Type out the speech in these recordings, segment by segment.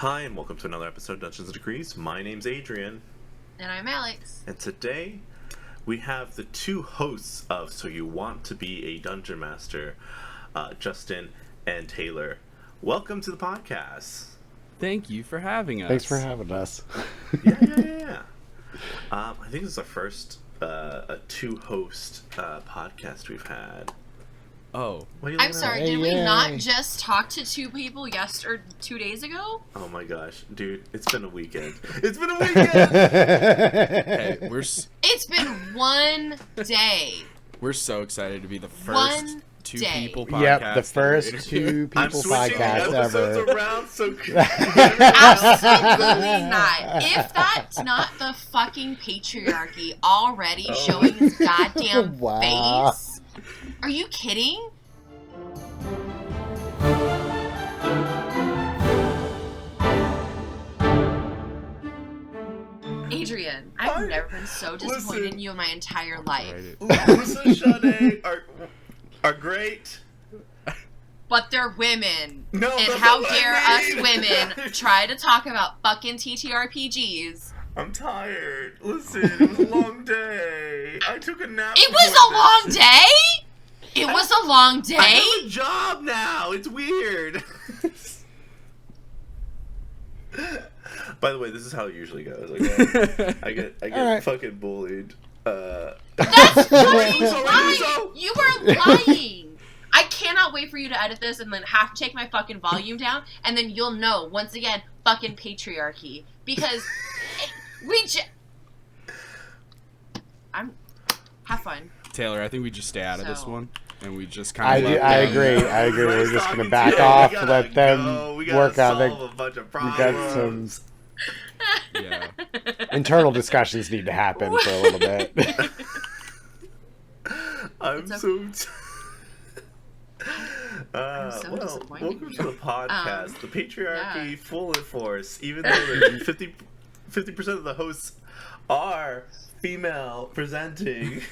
Hi, and welcome to another episode of Dungeons & Degrees. My name's Adrian. And I'm Alex. And today, we have the two hosts of So You Want to Be a Dungeon Master, Justin and Taylor. Welcome to the podcast. Thank you for having us. Thanks for having us. Yeah. I think this is our first a two-host podcast we've had. Oh. I'm sorry, did we not just talk to two people 2 days ago? Oh my gosh, dude, it's been a weekend. It's been 1 day. We're so excited to be the first two people podcast. Yep, the first two people podcast ever. Around, so Absolutely not. If that's not the fucking patriarchy already showing its goddamn face. Are you kidding? Adrian, I've never been so disappointed in you in my entire life. Lisa and Sade are great. But they're women. No, and that's how not dare what I us mean. women try to talk about fucking TTRPGs. I'm tired. Listen, it was a long day. I took a nap. It was a long day? It was a long day? I have a job now. It's weird. By the way, this is how it usually goes. I get right. fucking bullied. That's fucking So- lying! You were lying! I cannot wait for you to edit this and then have to take my fucking volume down, and then you'll know, once again, fucking patriarchy. Because have fun. Taylor, I think we just stay out of this one, and we just kind of I agree. We're just going to back off, let them work on it. A bunch of We got some Yeah. internal discussions need to happen for a little bit. I'm so disappointed. Welcome to the podcast. The patriarchy full in force. Even though 50% of the hosts are female presenting,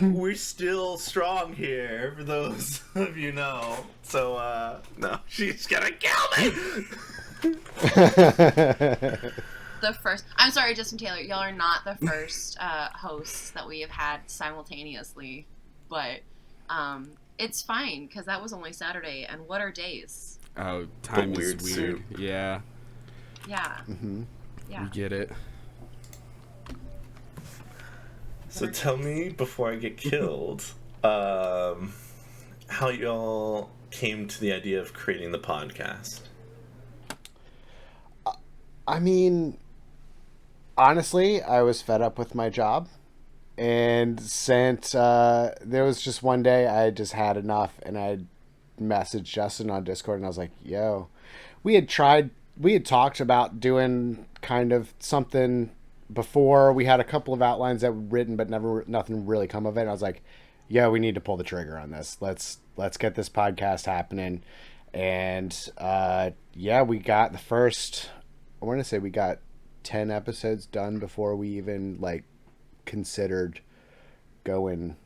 we're still strong here, for those of you know. So, no, she's gonna kill me! I'm sorry, Justin Taylor, y'all are not the first hosts that we have had simultaneously, but it's fine, because that was only Saturday, and what are days? Oh, time is weird weird. Yeah. Yeah. Mm-hmm. Yeah. We get it. So tell me, before I get killed, how y'all came to the idea of creating the podcast. I mean, honestly, I was fed up with my job and there was just one day I just had enough, and I messaged Justin on Discord and I was like, yo, we had talked about doing kind of something before. We had a couple of outlines that were written, but nothing really come of it. And I was like, yeah, we need to pull the trigger on this. Let's get this podcast happening. And we got the first, I want to say we got 10 episodes done before we even considered going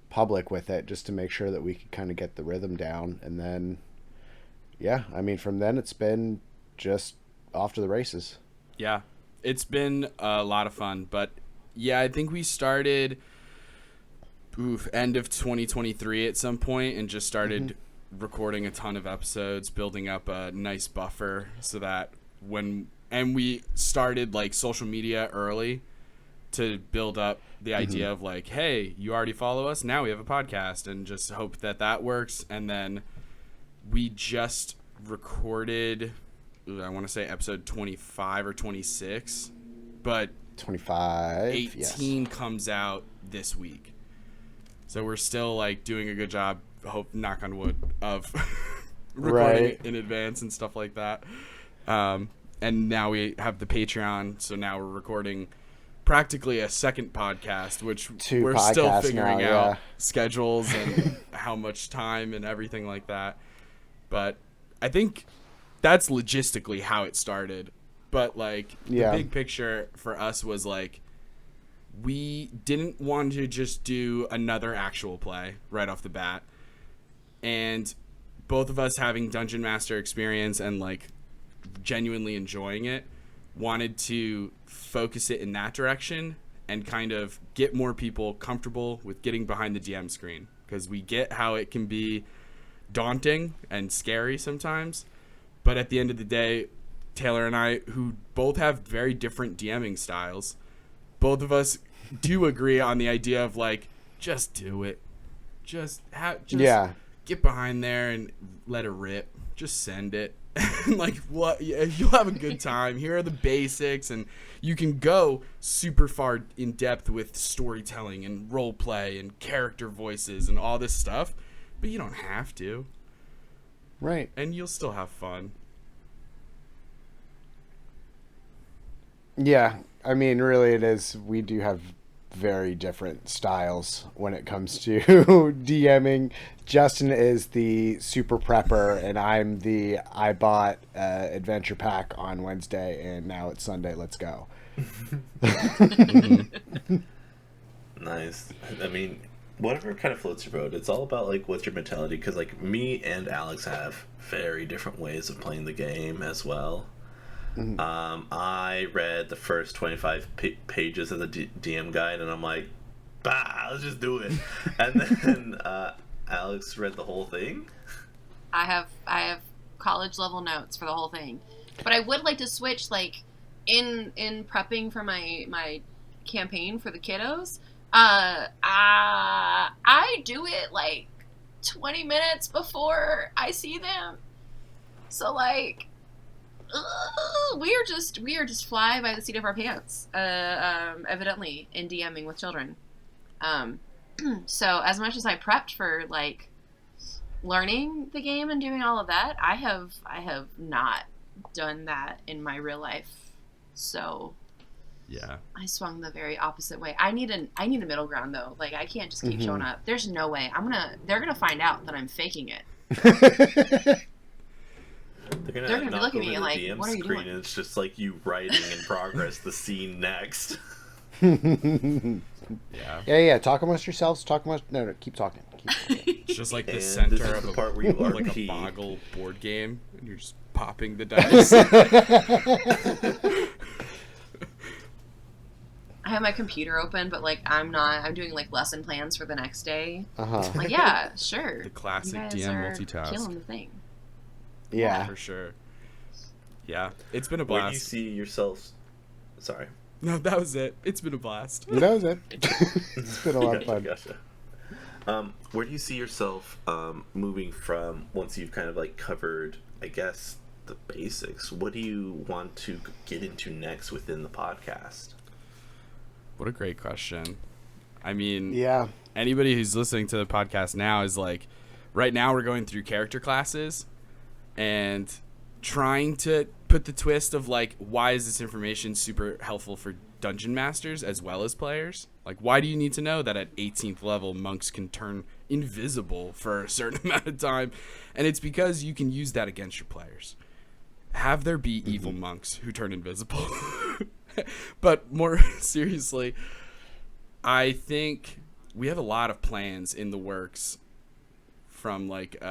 public with it, just to make sure that we could kind of get the rhythm down. And then, from then it's been just off to the races. Yeah. It's been a lot of fun, but yeah, I think we started end of 2023 at some point and just started recording a ton of episodes, building up a nice buffer so that we started social media early to build up the idea of hey, you already follow us, now we have a podcast, and just hope that works. And then we just recorded, I want to say episode 25 or 26, but 25, 18 comes out this week. So we're still doing a good job, hope, knock on wood, of recording it in advance and stuff like that. And now we have the Patreon, so now we're recording practically a second podcast, which we're still figuring out schedules and how much time and everything like that. But I think that's logistically how it started. But the big picture for us was we didn't want to just do another actual play right off the bat. And both of us having Dungeon Master experience and genuinely enjoying it, wanted to focus it in that direction and kind of get more people comfortable with getting behind the DM screen, because we get how it can be daunting and scary sometimes, but at the end of the day, Taylor and I, who both have very different DMing styles, both of us do agree on the idea of like, just do it, just get behind there and let it rip, just send it. Like, what, you'll have a good time. Here are the basics, and you can go super far in depth with storytelling and role play and character voices and all this stuff, but you don't have to, right? And you'll still have fun. Yeah, I mean, really, it is. We do have very different styles when it comes to DMing. Justin is the super prepper, and I'm the I bought adventure pack on Wednesday, and now it's Sunday. Let's go. Nice. I mean, whatever kind of floats your boat. It's all about like what's your mentality. Because like me and Alex have very different ways of playing the game as well. I read the first 25 pages of the DM guide, and I'm like, bah, let's just do it. And then Alex read the whole thing. I have college level notes for the whole thing, but I would like to switch, like in prepping for my campaign for the kiddos. I do it like 20 minutes before I see them, so like. We are just fly by the seat of our pants, evidently in DMing with children. So as much as I prepped for like learning the game and doing all of that, I have not done that in my real life. So yeah, I swung the very opposite way. I need a middle ground though. Like I can't just keep showing up. There's no way. They're gonna find out that I'm faking it. They're gonna be looking at me like, DM what are you screen, doing? and it's just like you writing in progress the scene next. Yeah. Talk amongst yourselves. No, keep talking. It's just like the And center this is of the part where you like RP. a Boggle board game, and you're just popping the dice. I have my computer open, but like I'm doing like lesson plans for the next day. Like yeah, sure. The classic you guys DM are multitask. killing the thing. Yeah, for sure. Yeah, it's been a Where blast. do you see yourself? Sorry. No, that was it. It's been a blast. that was it. It's been a lot of fun. Gotcha. Where do you see yourself moving from once you've kind of like covered, I guess, the basics? What do you want to get into next within the podcast? What a great question. I mean, Yeah. Anybody who's listening to the podcast now is like, right now we're going through character classes and trying to put the twist of like, why is this information super helpful for dungeon masters as well as players? Like, why do you need to know that at 18th level monks can turn invisible for a certain amount of time? And it's because you can use that against your players. Have there be evil monks who turn invisible. But more seriously, I think we have a lot of plans in the works from like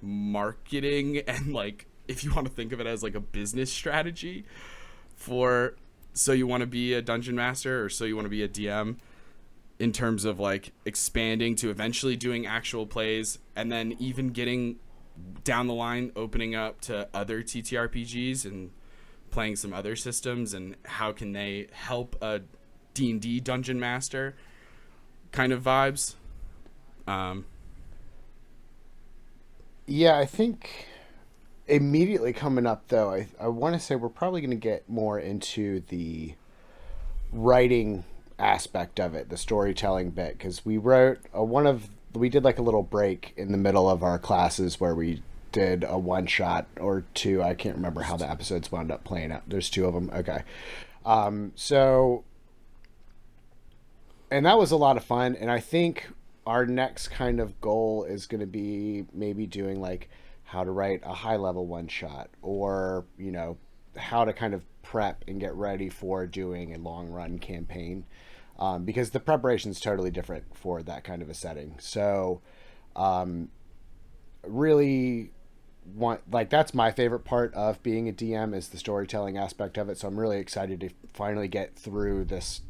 marketing and like, if you want to think of it as like a business strategy for, so you want to be a dungeon master or so you want to be a DM, in terms of like expanding to eventually doing actual plays, and then even getting down the line opening up to other TTRPGs and playing some other systems, and how can they help a D&D dungeon master kind of vibes. Yeah, I think immediately coming up, though, I want to say we're probably going to get more into the writing aspect of it, the storytelling bit, because we wrote we did like a little break in the middle of our classes where we did a one shot or two. I can't remember how the episodes wound up playing out. There's two of them. Okay. So, and that was a lot of fun. And I think our next kind of goal is going to be maybe doing like how to write a high level one shot, or, you know, how to kind of prep and get ready for doing a long run campaign. Because the preparation is totally different for that kind of a setting. So, really want, like, that's my favorite part of being a DM, is the storytelling aspect of it. So I'm really excited to finally get through this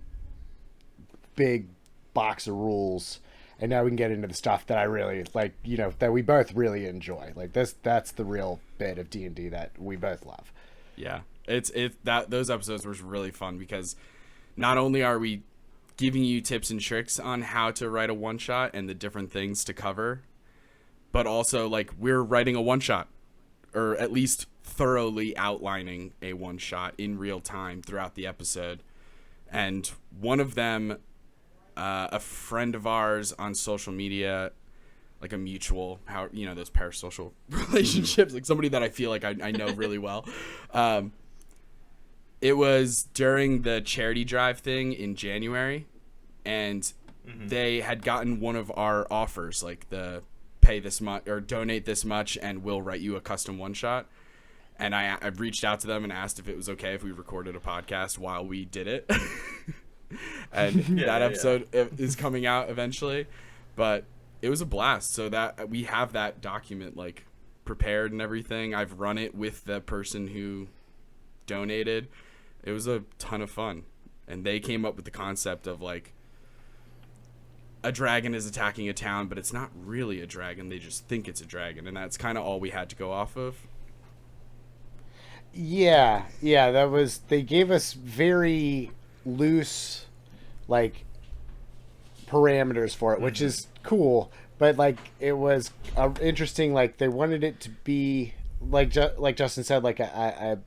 big box of rules, and now we can get into the stuff that I really like, that we both really enjoy. Like that's the real bit of D&D that we both love. Yeah, it's that those episodes were really fun because not only are we giving you tips and tricks on how to write a one shot and the different things to cover, but also like we're writing a one shot, or at least thoroughly outlining a one shot in real time throughout the episode. And one of them, a friend of ours on social media, like a mutual, those parasocial relationships, like somebody that I feel like I know really well. It was during the charity drive thing in January, and they had gotten one of our offers, like the pay this much or donate this much and we'll write you a custom one shot. And I reached out to them and asked if it was okay if we recorded a podcast while we did it. And that episode is coming out eventually, but it was a blast. So that we have that document like prepared and everything. I've run it with the person who donated. It was a ton of fun, and they came up with the concept of like a dragon is attacking a town, but it's not really a dragon. They just think it's a dragon, and that's kind of all we had to go off of. Yeah, that was, they gave us very loose like parameters for it, which is cool, but like it was interesting. Like they wanted it to be like like Justin said, like a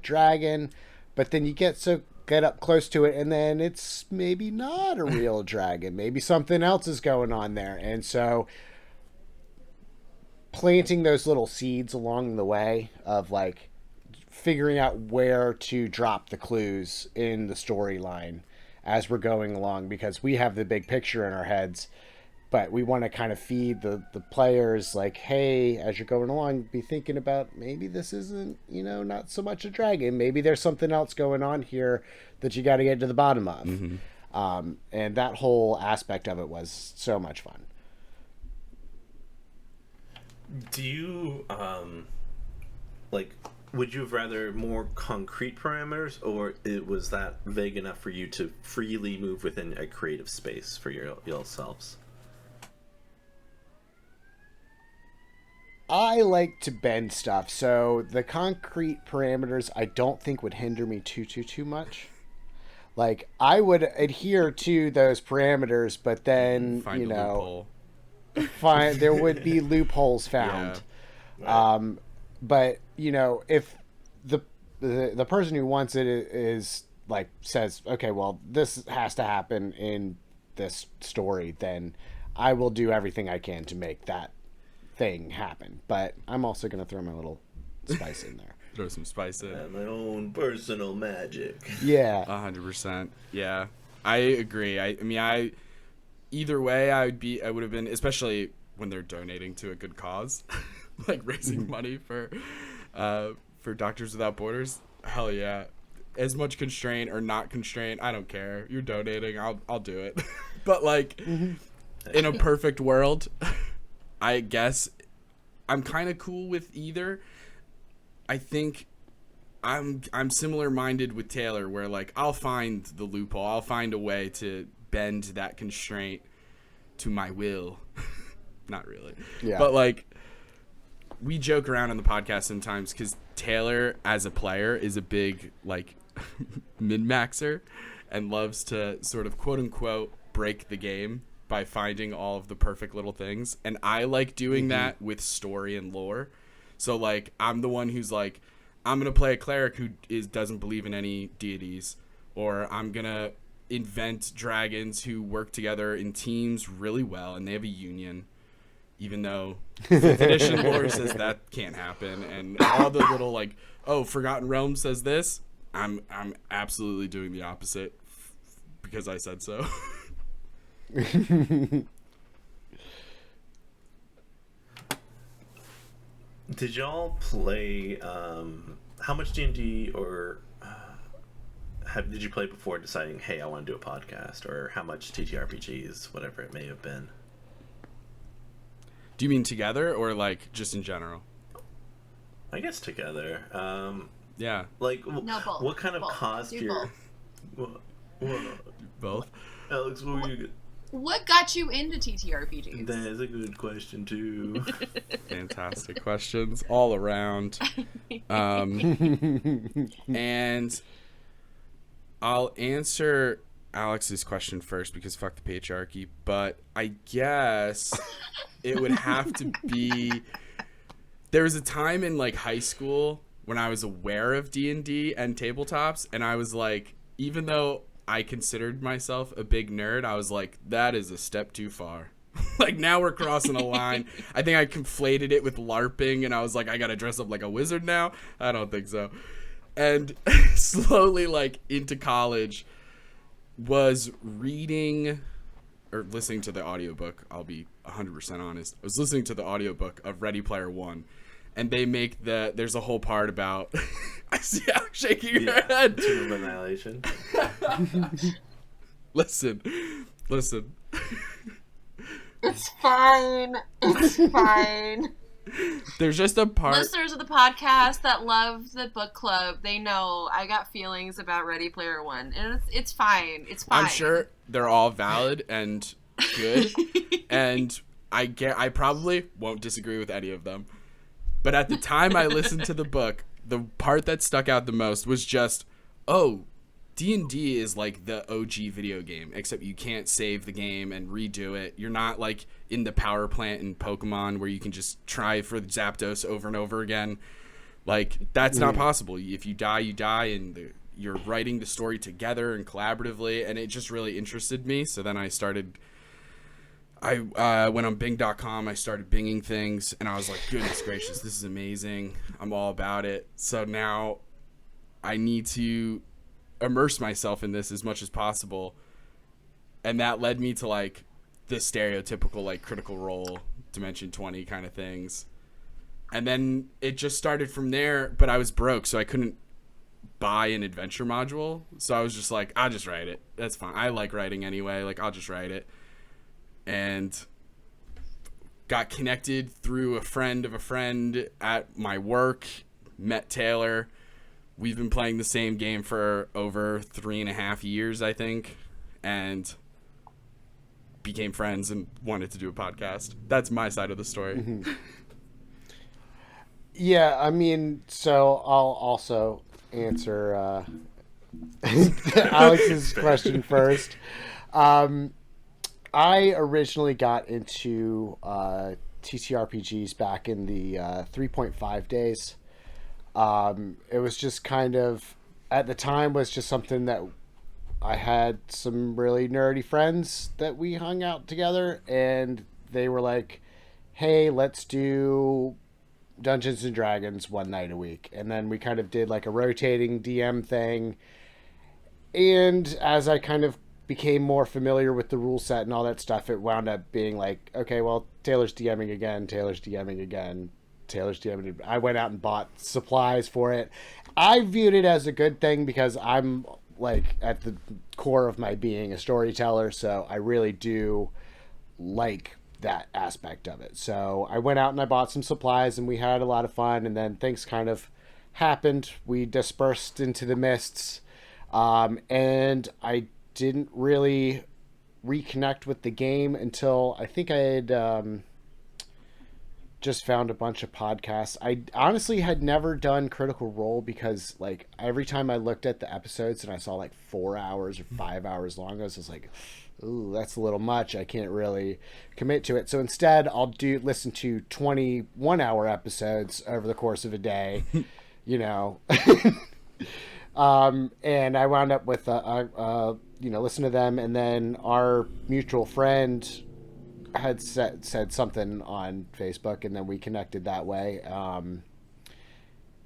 dragon, but then you get up close to it and then it's maybe not a real dragon, maybe something else is going on there. And so planting those little seeds along the way of like figuring out where to drop the clues in the storyline as we're going along, because we have the big picture in our heads, but we want to kind of feed the players like, hey, as you're going along, be thinking about maybe this isn't, not so much a dragon. Maybe there's something else going on here that you got to get to the bottom of. And that whole aspect of it was so much fun. Do you, would you have rather more concrete parameters, or was that vague enough for you to freely move within a creative space for yourselves? I like to bend stuff, so the concrete parameters I don't think would hinder me too much. Like, I would adhere to those parameters, but then, Find a loophole. There would be loopholes found. Yeah. Right. But, if the person who wants it is like says, okay, well, this has to happen in this story, then I will do everything I can to make that thing happen. But I'm also going to throw my little spice in there. Throw some spice in. My own personal magic. Yeah. 100%. Yeah. I agree. I mean, either way, I would have been, especially when they're donating to a good cause, like raising money for Doctors Without Borders. Hell yeah. As much constraint or not constraint, I don't care. You're donating, I'll do it. But like in a perfect world, I guess I'm kind of cool with either. I think I'm similar minded with Taylor, where like I'll find the loophole. I'll find a way to bend that constraint to my will. Not really. Yeah. But like we joke around on the podcast sometimes because Taylor as a player is a big like min-maxer and loves to sort of quote unquote break the game by finding all of the perfect little things. And I like doing that with story and lore. So like I'm the one who's like, I'm going to play a cleric who doesn't believe in any deities, or I'm going to invent dragons who work together in teams really well and they have a union, even though 5th edition lore says that can't happen. And all the little like, oh, Forgotten Realms says this. I'm absolutely doing the opposite because I said so. Did y'all play how much D&D or did you play before deciding, hey, I want to do a podcast, or how much TTRPGs, whatever it may have been? Do you mean together or like just in general? I guess together. Yeah. Like, No, both. what kind of Both. cost Do you're... both. Both. Alex, what were you... What got you into TTRPGs? That is a good question, too. Fantastic questions all around. And I'll answer Alex's question first because fuck the patriarchy, but I guess it would have to be... There was a time in like high school when I was aware of D&D and tabletops, and I was like, even though I considered myself a big nerd, I was like, that is a step too far. Like, now we're crossing a line. I think I conflated it with LARPing, and I was like, I gotta dress up like a wizard now? I don't think so. And slowly, like, into college, was reading or listening to the audiobook. I'll be 100% honest. I was listening to the audiobook of Ready Player One, and they make there's a whole part about I see Alex shaking her head. Tomb of Annihilation. Listen. It's fine. It's fine. There's just a part. Listeners of the podcast that love the book club, they know I got feelings about Ready Player One, and it's fine. It's fine. I'm sure they're all valid and good, and I probably won't disagree with any of them. But at the time I listened to the book, the part that stuck out the most was just, oh, D&D is like the OG video game, except you can't save the game and redo it. You're not like in the power plant in Pokemon where you can just try for the Zapdos over and over again. Like, that's not possible. If you die, you die, and you're writing the story together and collaboratively, and it just really interested me. So then I went on Bing.com, I started binging things, and I was like, goodness gracious, this is amazing. I'm all about it. So now I need to immerse myself in this as much as possible. And that led me to like the stereotypical like Critical Role, Dimension 20 kind of things. And then it just started from there, but I was broke, so I couldn't buy an adventure module. So I was just like, I'll just write it. That's fine. I like writing anyway. Like, I'll just write it. And got connected through a friend of a friend at my work, met Taylor. We've been playing the same game for over 3.5 years, I think, and became friends and wanted to do a podcast. That's my side of the story. Mm-hmm. Yeah, I mean, so I'll also answer Alex's question first. I originally got into TTRPGs back in the 3.5 days. It was just kind of, at the time, was just something that I had some really nerdy friends that we hung out together, and they were like, hey, let's do Dungeons and Dragons one night a week. And then we kind of did like a rotating DM thing. And as I kind of became more familiar with the rule set and all that stuff, it wound up being like, okay, well, Taylor's DMing again, Taylor's DMing again, Taylor's DMing. I went out and bought supplies for it. I viewed it as a good thing because I'm like at the core of my being a storyteller, so I really do like that aspect of it. So I went out and I bought some supplies and we had a lot of fun, and then things kind of happened. We dispersed into the mists, and I didn't really reconnect with the game until I think I had just found a bunch of podcasts. I honestly had never done Critical Role because like every time I looked at the episodes and I saw like 4 hours or 5 hours long, I was just like, ooh, that's a little much. I can't really commit to it. So instead I'll listen to 21-hour episodes over the course of a day, you know. And I wound up with listen to them, and then our mutual friend had said something on Facebook, and then we connected that way.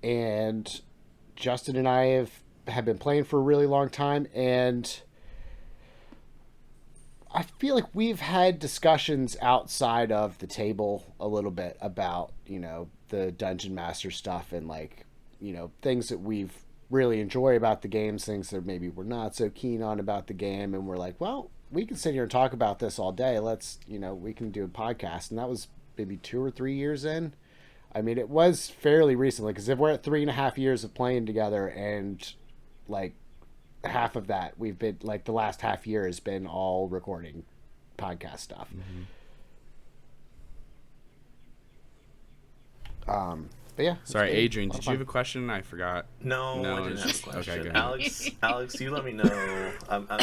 And Justin and I have been playing for a really long time, and I feel like we've had discussions outside of the table a little bit about, you know, the Dungeon Master stuff and like, you know, things that we've really enjoy about the games, things that maybe we're not so keen on about the game, and we're like, well, we can sit here and talk about this all day. Let's, you know, we can do a podcast. And that was maybe 2 or 3 years in. I mean, it was fairly recently, because if we're at 3.5 years of playing together, and like half of that we've been like the last half year has been all recording podcast stuff. But yeah. Sorry, Adrian, did you have a question? I forgot. No, I didn't have just a question. okay, go ahead. Alex, you let me know.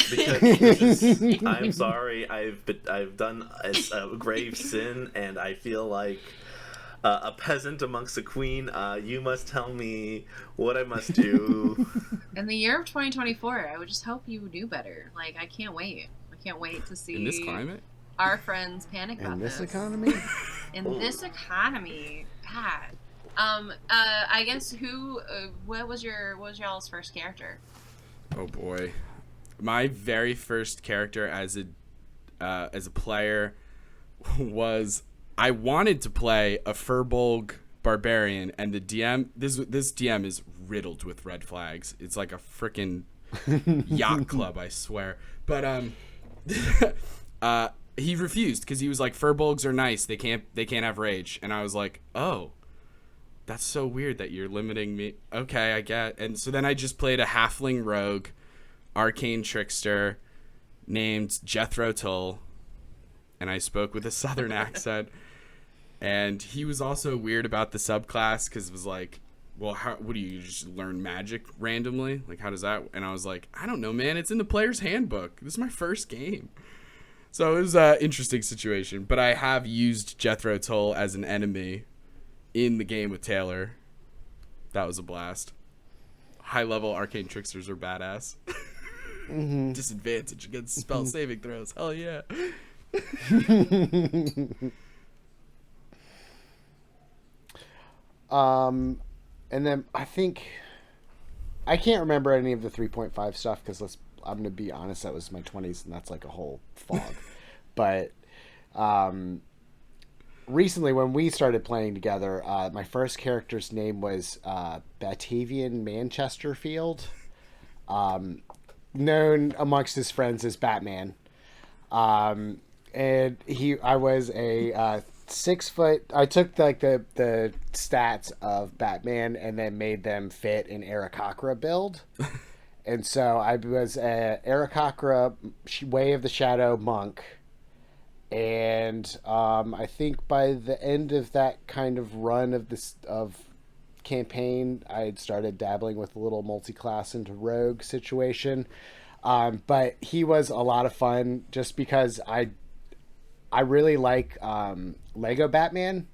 Because I'm sorry. I've done a grave sin, and I feel like a peasant amongst a queen. You must tell me what I must do. In the year of 2024, I would just hope you do better. Like, I can't wait. I can't wait to see In this climate? our friends panic about this. In this economy? In this economy, God. I guess what was y'all's first character? Oh boy, my very first character as a player was, I wanted to play a Furbolg barbarian, and the DM, this DM is riddled with red flags. It's like a freaking yacht club, I swear. But he refused because he was like, Furbolgs are nice. They can't have rage, and I was like, oh. That's so weird that you're limiting me. Okay, I get. And so then I just played a halfling rogue, arcane trickster, named Jethro Tull, and I spoke with a southern accent. And he was also weird about the subclass because it was like, well, what do you just learn magic randomly? Like, how does that? And I was like, I don't know, man. It's in the player's handbook. This is my first game. So it was an interesting situation. But I have used Jethro Tull as an enemy in the game with Taylor. That was a blast. High level arcane tricksters are badass. Disadvantage against spell saving throws. Hell yeah. And then I think I can't remember any of the 3.5 stuff because I'm gonna be honest, that was my 20s and that's like a whole fog. But recently, when we started playing together, my first character's name was Batavian Manchesterfield, known amongst his friends as Batman. And I was a 6 foot. I took like the stats of Batman and then made them fit an Aarakocra build. And so I was a Aarakocra Way of the Shadow monk. And I think by the end of that kind of run of campaign, I had started dabbling with a little multi-class into rogue situation. But he was a lot of fun just because I really like Lego Batman.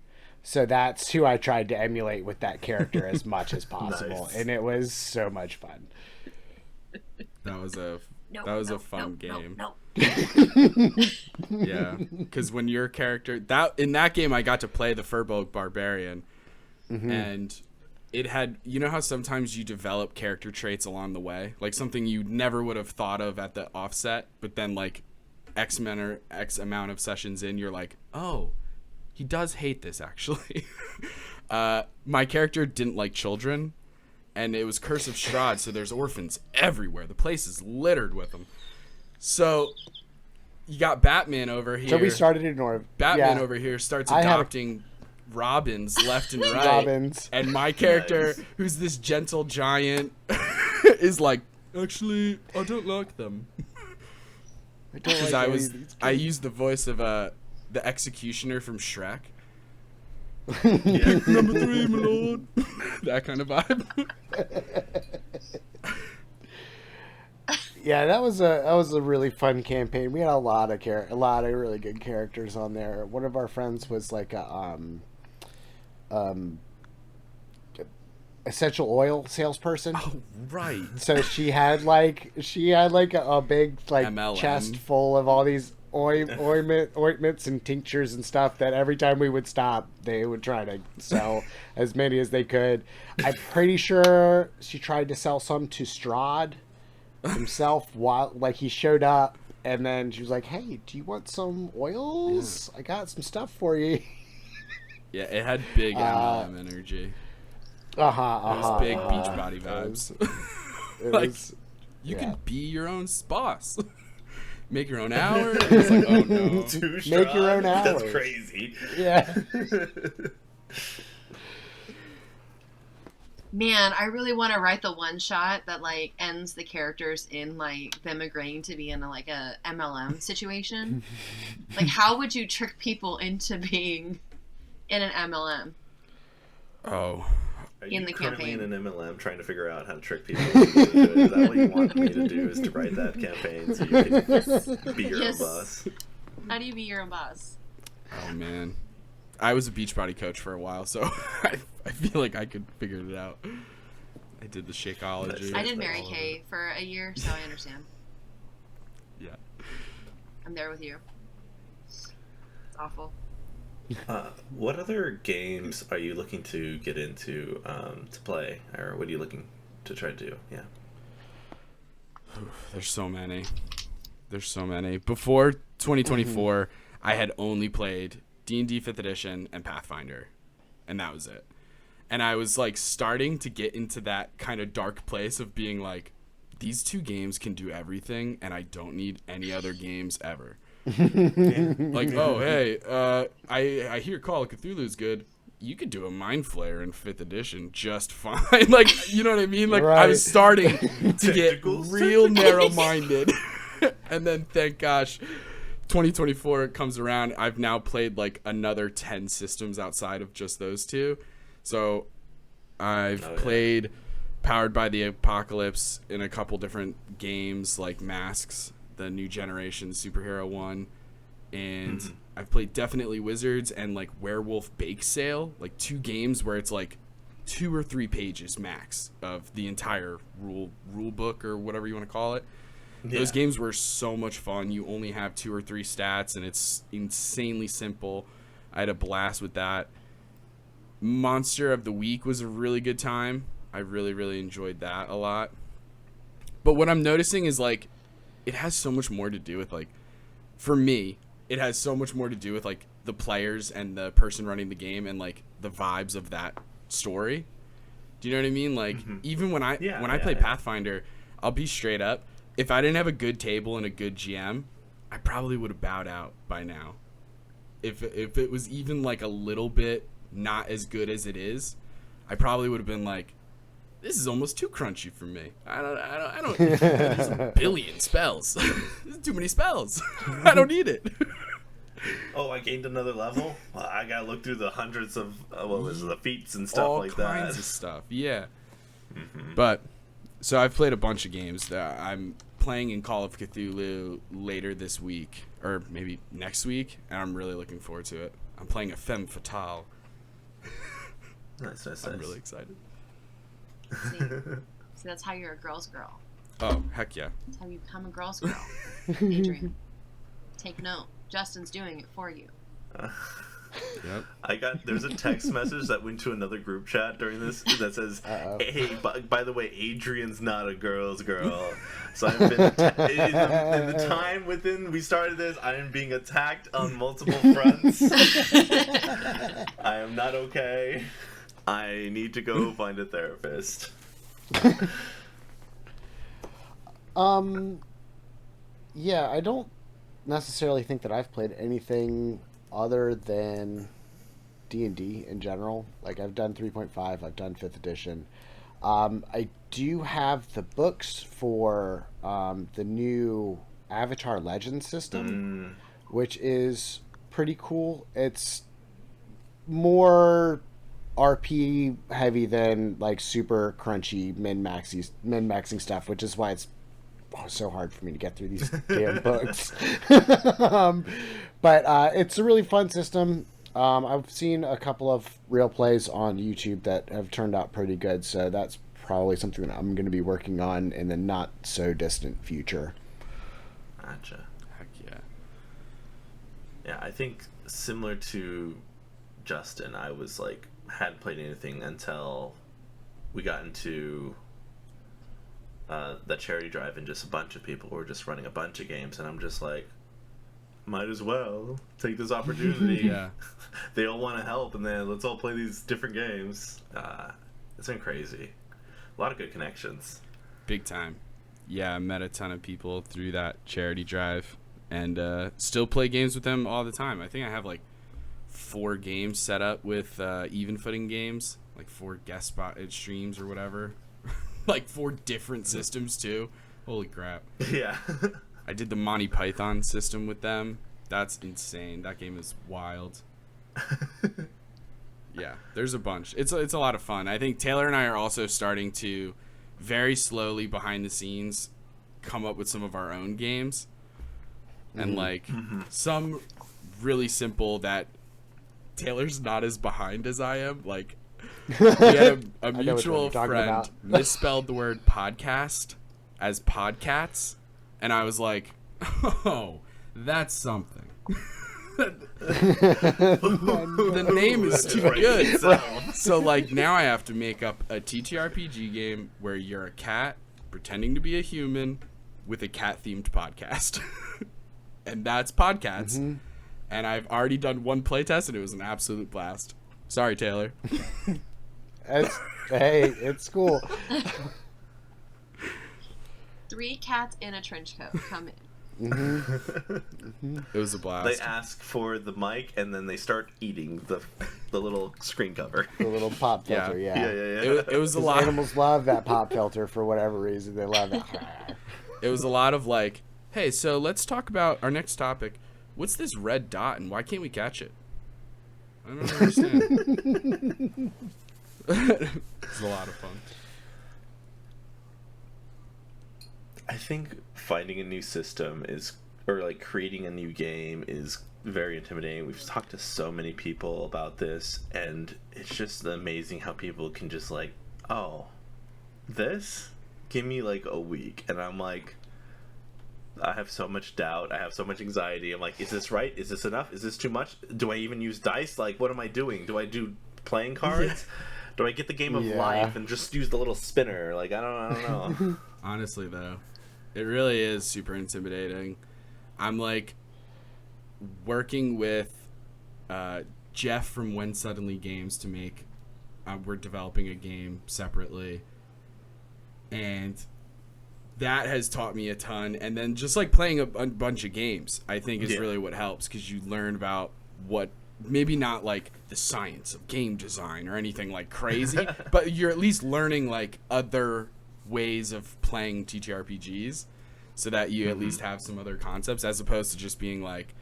So that's who I tried to emulate with that character as much as possible. Nice. And it was so much fun. That was a fun game. No. Yeah, because when your character in that game, I got to play the Furbolg barbarian, and it had, you know how sometimes you develop character traits along the way, like something you never would have thought of at the offset, but then like X amount of sessions in, you're like, oh, he does hate this actually. My character didn't like children, and it was Curse of Strahd, so there's orphans everywhere. The place is littered with them. So you got Batman over here. So we started ignoring Batman over here starts adopting Robins left and right. And my character, who's this gentle giant, is like, actually, I don't like them. Because I used the voice of the executioner from Shrek. Number 3, my lord. That kind of vibe. Yeah, that was a really fun campaign. We had a lot of really good characters on there. One of our friends was like a essential oil salesperson. Oh, right. So she had like a big like MLM. chest full of all these ointments and tinctures and stuff that every time we would stop, they would try to sell as many as they could. I'm pretty sure she tried to sell some to Strahd himself while like he showed up, and then she was like, "Hey, do you want some oils? I got some stuff for you." Yeah, it had big MLM energy. It was big Beachbody vibes. Like, you can be your own boss. Make your own hours. It's like, oh no. Make your own hours. That's crazy. Yeah. Man, I really want to write the one shot that like ends the characters in like them agreeing to be in like a MLM situation. Like, how would you trick people into being in an MLM? Oh. Are in you the currently campaign. in an MLM trying to figure out how to trick people into it? Is that what you want me to do? Is to write that campaign so you can be your own boss? How do you be your own boss? Oh man, I was a Beachbody coach for a while, so I feel like I could figure it out. I did the Shakeology. I did Mary Kay for a year, so I understand. Yeah. I'm there with you. It's awful. What other games are you looking to get into to play, or what are you looking to try to do? Yeah. There's so many. Before 2024, I had only played D&D 5th edition and Pathfinder, and that was it. And I was like starting to get into that kind of dark place of being like, these two games can do everything, and I don't need any other games ever. Like, oh hey, I hear Call of Cthulhu is good. You could do a Mind Flayer in 5th edition just fine. Like, you know what I mean? Like, I was starting to get real narrow-minded. And then, thank gosh, 2024 comes around. I've now played like another 10 systems outside of just those two. So I've played Powered by the Apocalypse in a couple different games like Masks, the new generation superhero one. And I've played Definitely Wizards and like Werewolf Bake Sale, like 2 games where it's like 2 or 3 pages max of the entire rule book or whatever you want to call it. Yeah. Those games were so much fun. You only have 2 or 3 stats, and it's insanely simple. I had a blast with that. Monster of the Week was a really good time. I really, really enjoyed that a lot. But what I'm noticing is, like, it has so much more to do with, like, for me, it has so much more to do with, like, the players and the person running the game and, like, the vibes of that story. Do you know what I mean? Like, even when I play Pathfinder, I'll be straight up. If I didn't have a good table and a good GM, I probably would have bowed out by now. If it was even like a little bit not as good as it is, I probably would have been like, this is almost too crunchy for me. I don't there's a billion spells. There's too many spells. I don't need it. Oh, I gained another level? Well, I gotta look through the hundreds of the feats and stuff like that. All kinds of stuff, yeah. But so I've played a bunch of games that I'm playing in Call of Cthulhu later this week, or maybe next week, and I'm really looking forward to it. I'm playing a femme fatale. Nice. I'm really excited. See, that's how you're a girl's girl. Oh, heck yeah. That's how you become a girl's girl. Adrian, take note. Justin's doing it for you. Yep. There's a text message that went to another group chat during this that says, hey, by the way, Adrian's not a girl's girl. So I've been in the time within we started this, I am being attacked on multiple fronts. I am not okay. I need to go find a therapist. Yeah, I don't necessarily think that I've played anything other than D&D in general. Like, I've done 3.5, I've done 5th edition. I do have the books for the new Avatar Legends system, which is pretty cool. It's more RP heavy than like super crunchy min-maxing stuff, which is why it's so hard for me to get through these damn books. But it's a really fun system. I've seen a couple of real plays on YouTube that have turned out pretty good, so that's probably something that I'm going to be working on in the not so distant future. Gotcha. Heck yeah. Yeah, I think similar to Justin, I was like hadn't played anything until we got into the charity drive, and just a bunch of people were just running a bunch of games, and I'm just like, might as well take this opportunity. Yeah. They all want to help, and then let's all play these different games. It's been crazy. A lot of good connections. Big time. Yeah, I met a ton of people through that charity drive, and still play games with them all the time. I think I have like 4 games set up with even footing games like 4 guest spot streams or whatever. Like 4 different systems too. Holy crap. Yeah. I did the Monty Python system with them. That's insane. That game is wild. Yeah, there's a bunch. It's a lot of fun. I think Taylor and I are also starting to very slowly behind the scenes come up with some of our own games. And like some really simple that Taylor's not as behind as I am. Like we had a mutual friend misspelled the word podcast as podcasts, and I was like, oh, that's something. The name is too good. So like now I have to make up a TTRPG game where you're a cat pretending to be a human with a cat themed podcast. And that's Podcasts. And I've already done one playtest and it was an absolute blast. Sorry, Taylor. Hey, it's cool. 3 cats in a trench coat come in. It was a blast. They ask for the mic and then they start eating the little screen cover. The little pop filter, yeah. It was a lot. Animals love that pop filter for whatever reason. They love it. It was a lot of like, hey, so let's talk about our next topic. What's this red dot and why can't we catch it? I don't understand. It's a lot of fun. I think finding a new system or like creating a new game is very intimidating. We've talked to so many people about this, and it's just amazing how people can just like, oh, this? Give me like a week. And I'm like, I have so much doubt. I have so much anxiety. I'm like, is this right? Is this enough? Is this too much? Do I even use dice? Like, what am I doing? Do I do playing cards? Do I get the game of life and just use the little spinner? Like, I don't know. Honestly, though, it really is super intimidating. I'm like working with Jeff from When Suddenly Games to make. We're developing a game separately, and that has taught me a ton. And then just like playing a bunch of games, I think is really what helps, because you learn about what, maybe not like the science of game design or anything like crazy, but you're at least learning like other ways of playing TTRPGs, so that you at least have some other concepts, as opposed to just being like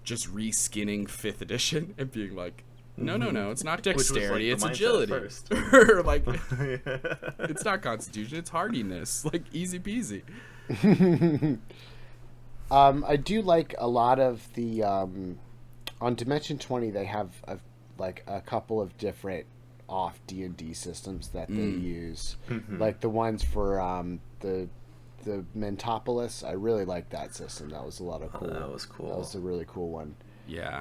just reskinning 5th edition and being like, no, it's not dexterity, it's agility. Or like, it's not constitution, it's hardiness. Like, easy peasy. I do like a lot of the on Dimension 20 they have like a couple of different off D&D systems that they use. Like the ones for the Mentopolis. I really like that system. That was a lot of cool. That was cool. That was a really cool one. Yeah.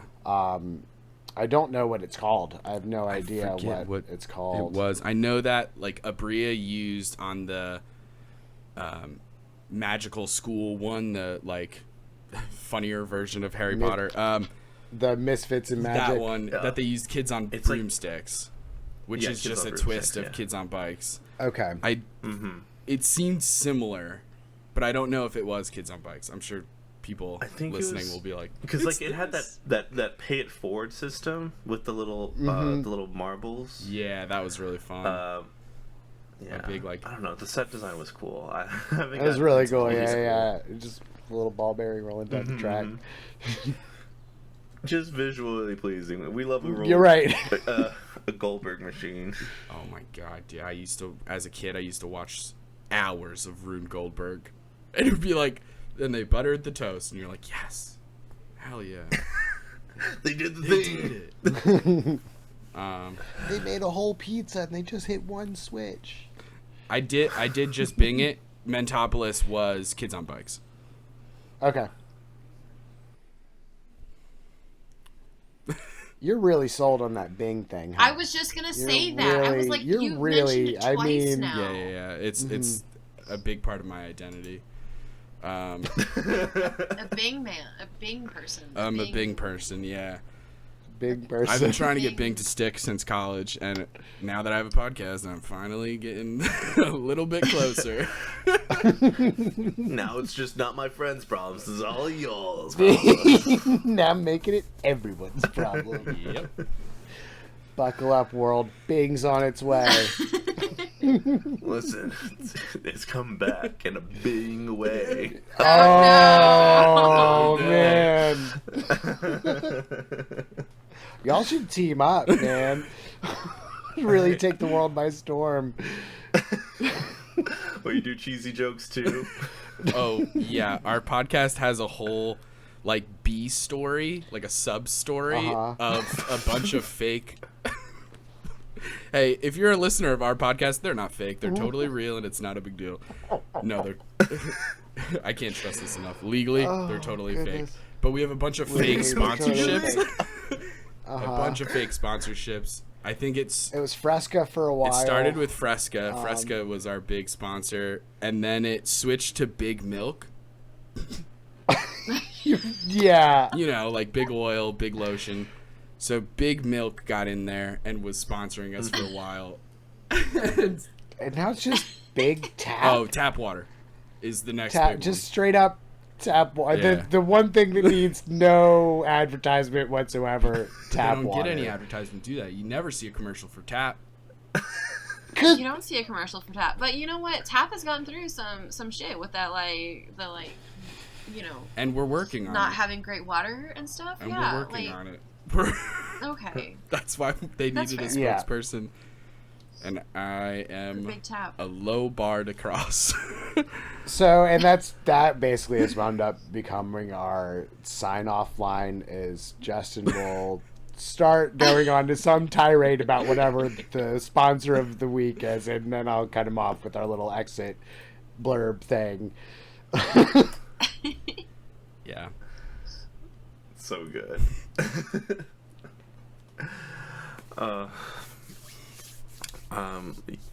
I don't know what it's called. I have no idea what it's called. It was. I know that like Abria used on the Magical School one, the like funnier version of Harry Potter. The Misfits in Magic. That one that they used Kids on Broomsticks, which is just a twist of Kids on Bikes. Okay. It seemed similar, but I don't know if it was Kids on Bikes. I'm sure people listening will be like, because like it had that pay it forward system with the little marbles. Yeah, that was really fun. Yeah, a big, like, I don't know, the set design was cool. It was really cool. Yeah. Just a little ball bearing rolling down the track. Just visually pleasing. We love You're right. A Goldberg machine. Oh my god, yeah. As a kid, I used to watch hours of Rune Goldberg. And it would be like, then they buttered the toast, and you're like, yes. Hell yeah. They did the thing. They made a whole pizza, and they just hit one switch. I did just Bing it. Mentopolis was Kids on Bikes. Okay. You're really sold on that Bing thing, huh? I was just gonna say that. I was like, you mentioned it twice now. Yeah. It's a big part of my identity. A Bing man, a Bing person. I'm a Bing person, yeah. Big person. I've been trying to get Bing to stick since college, and now that I have a podcast, I'm finally getting a little bit closer. Now it's just not my friend's problems. This is all yours. Now I'm making it everyone's problem. Yep. Buckle up, world. Bing's on its way. Listen, it's come back in a Bing way. Oh, no. man. Y'all should team up, man. Really take the world by storm. Or you do cheesy jokes too. Oh, yeah. Our podcast has a whole, like, B story, like a sub story of a bunch of fake. Hey, if you're a listener of our podcast, they're not fake. They're totally real, and it's not a big deal. No, they're. I can't stress this enough. Legally, they're totally fake. But we have a bunch of fake sponsorships. A bunch of fake sponsorships. I think it was Fresca for a while. It started with Fresca. Fresca was our big sponsor, and then it switched to Big Milk. Yeah. You know, like Big Oil, Big Lotion. So Big Milk got in there and was sponsoring us for a while. And now it's just Big Tap. Oh, tap water is the next big just one. straight up tap water. Yeah. The one thing that needs no advertisement whatsoever. Tap They don't water. get any advertisement, do that. You never see a commercial for tap. You don't see a commercial for Tap, but you know what? Tap has gone through some shit with that, you know. And we're working on not it. having great water and stuff. And yeah, we're working like, on it. okay. That's why they That's needed a fair. spokesperson. And I am Big Tap. a low bar to cross. So, and that basically has wound up becoming our sign-off line. Is Justin will start going on to some tirade about whatever the sponsor of the week is, and then I'll cut him off with our little exit blurb thing. Yeah. So good.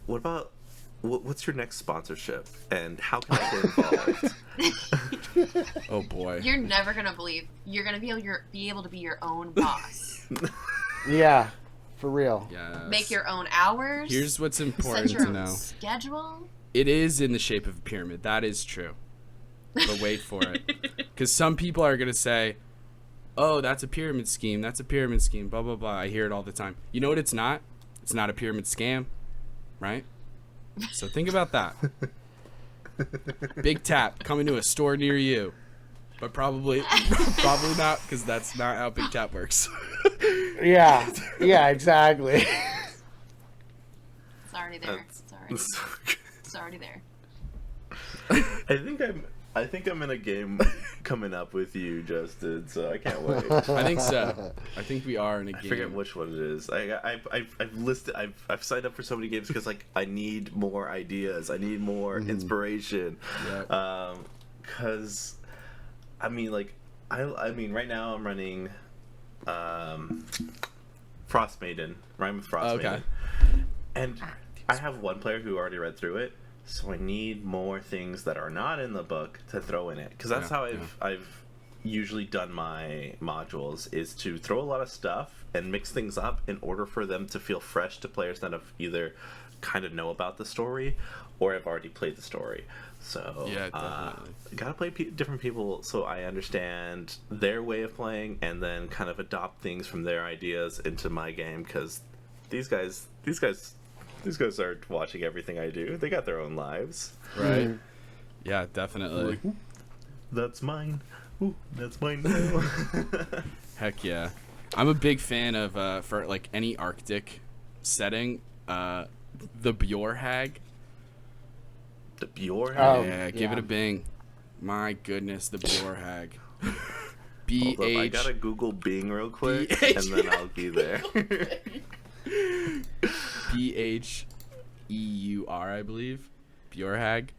What about what's your next sponsorship, and how can I get involved? Oh boy. You're never gonna believe you're gonna be able to be your own boss. Yeah, for real. Yes. Make your own hours. Here's what's set important your to own know. schedule. It is in the shape of a pyramid. That is true. But wait for it. Because some people are going to say, oh, that's a pyramid scheme. That's a pyramid scheme. Blah, blah, blah. I hear it all the time. You know what it's not? It's not a pyramid scam. Right? So think about that. Big Tap coming to a store near you. But probably not, because that's not how Big Tap works. Yeah, exactly. It's already there. That's so good. It's already there. I think I'm in a game coming up with you, Justin. So I can't wait. I think so. I think we are in a game. I forget which one it is. I've signed up for so many games because like I need more ideas. I need more inspiration. Yep. Because I mean right now I'm running Frost Maiden, Rhyme with Frost Okay. Maiden, and I have one player who already read through it. So I need more things that are not in the book to throw in it, because that's how I've usually done my modules, is to throw a lot of stuff and mix things up in order for them to feel fresh to players that have either kind of know about the story or have already played the story. So Yeah, definitely. Gotta play different people so I understand their way of playing, and then kind of adopt things from their ideas into my game, because these guys aren't watching everything I do. They got their own lives. Right. Yeah, definitely. Like, ooh, that's mine. Ooh, that's mine now. Heck yeah. I'm a big fan of, for like any Arctic setting, the Bjor Hag. The Bjor Oh, Hag? Yeah, give it yeah. a bing. My goodness, the Bjor Hag. Hold up, I BH. gotta Google Bing real quick, BH. and then I'll be there. BHEUR, I believe. Bjor Hag.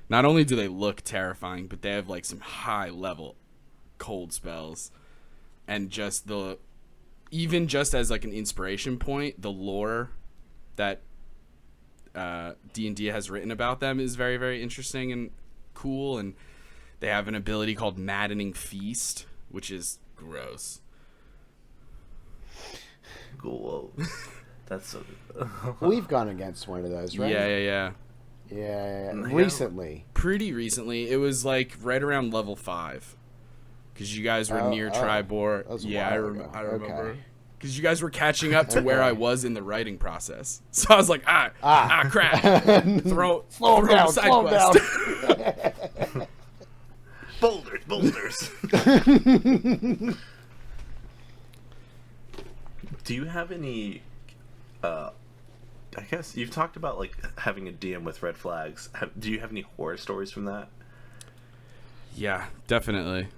Not only do they look terrifying, but they have like some high level cold spells. And just even just as like an inspiration point, the lore that D&D has written about them is very, very interesting and cool. And they have an ability called Maddening Feast, which is gross. Cool. That's so... We've gone against one of those, right? Yeah. Yeah. Recently. Pretty recently. It was like right around level 5. Because you guys were near Tribor. That was a Yeah, while I ago. remember. Okay. because you guys were catching up to where I was in the writing process. So I was like, crap. Slow down. Boulders. Do you have any? I guess you've talked about like having a DM with red flags. Do you have any horror stories from that? Yeah, definitely.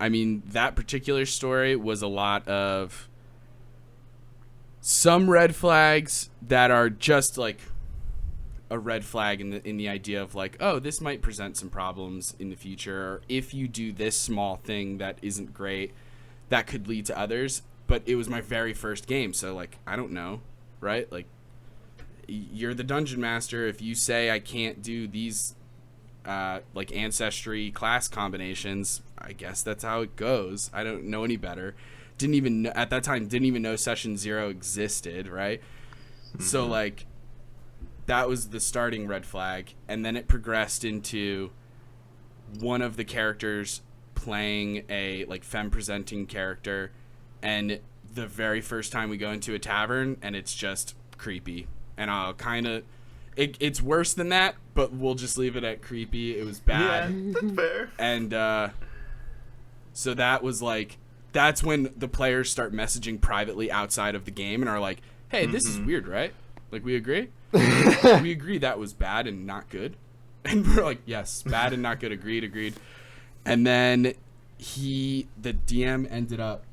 I mean, that particular story was a lot of some red flags that are just like a red flag in the idea of like, oh, this might present some problems in the future. Or if you do this small thing that isn't great, that could lead to others. But it was my very first game, so like, I don't know, right? Like, you're the dungeon master. If you say I can't do these like ancestry class combinations, I guess that's how it goes. I don't know any better. Didn't even at that time didn't even know session 0 existed, right? Mm-hmm. So like that was the starting red flag, and then it progressed into one of the characters playing a like femme presenting character, and the very first time we go into a tavern and it's just creepy, and I'll kind of it's worse than that, but we'll just leave it at creepy. It was bad. Yeah, that's fair. And so that was like, that's when the players start messaging privately outside of the game and are like, hey, this is weird, right? Like, we agree? We agree that was bad and not good. And we're like, yes, bad and not good. Agreed. And then the DM ended up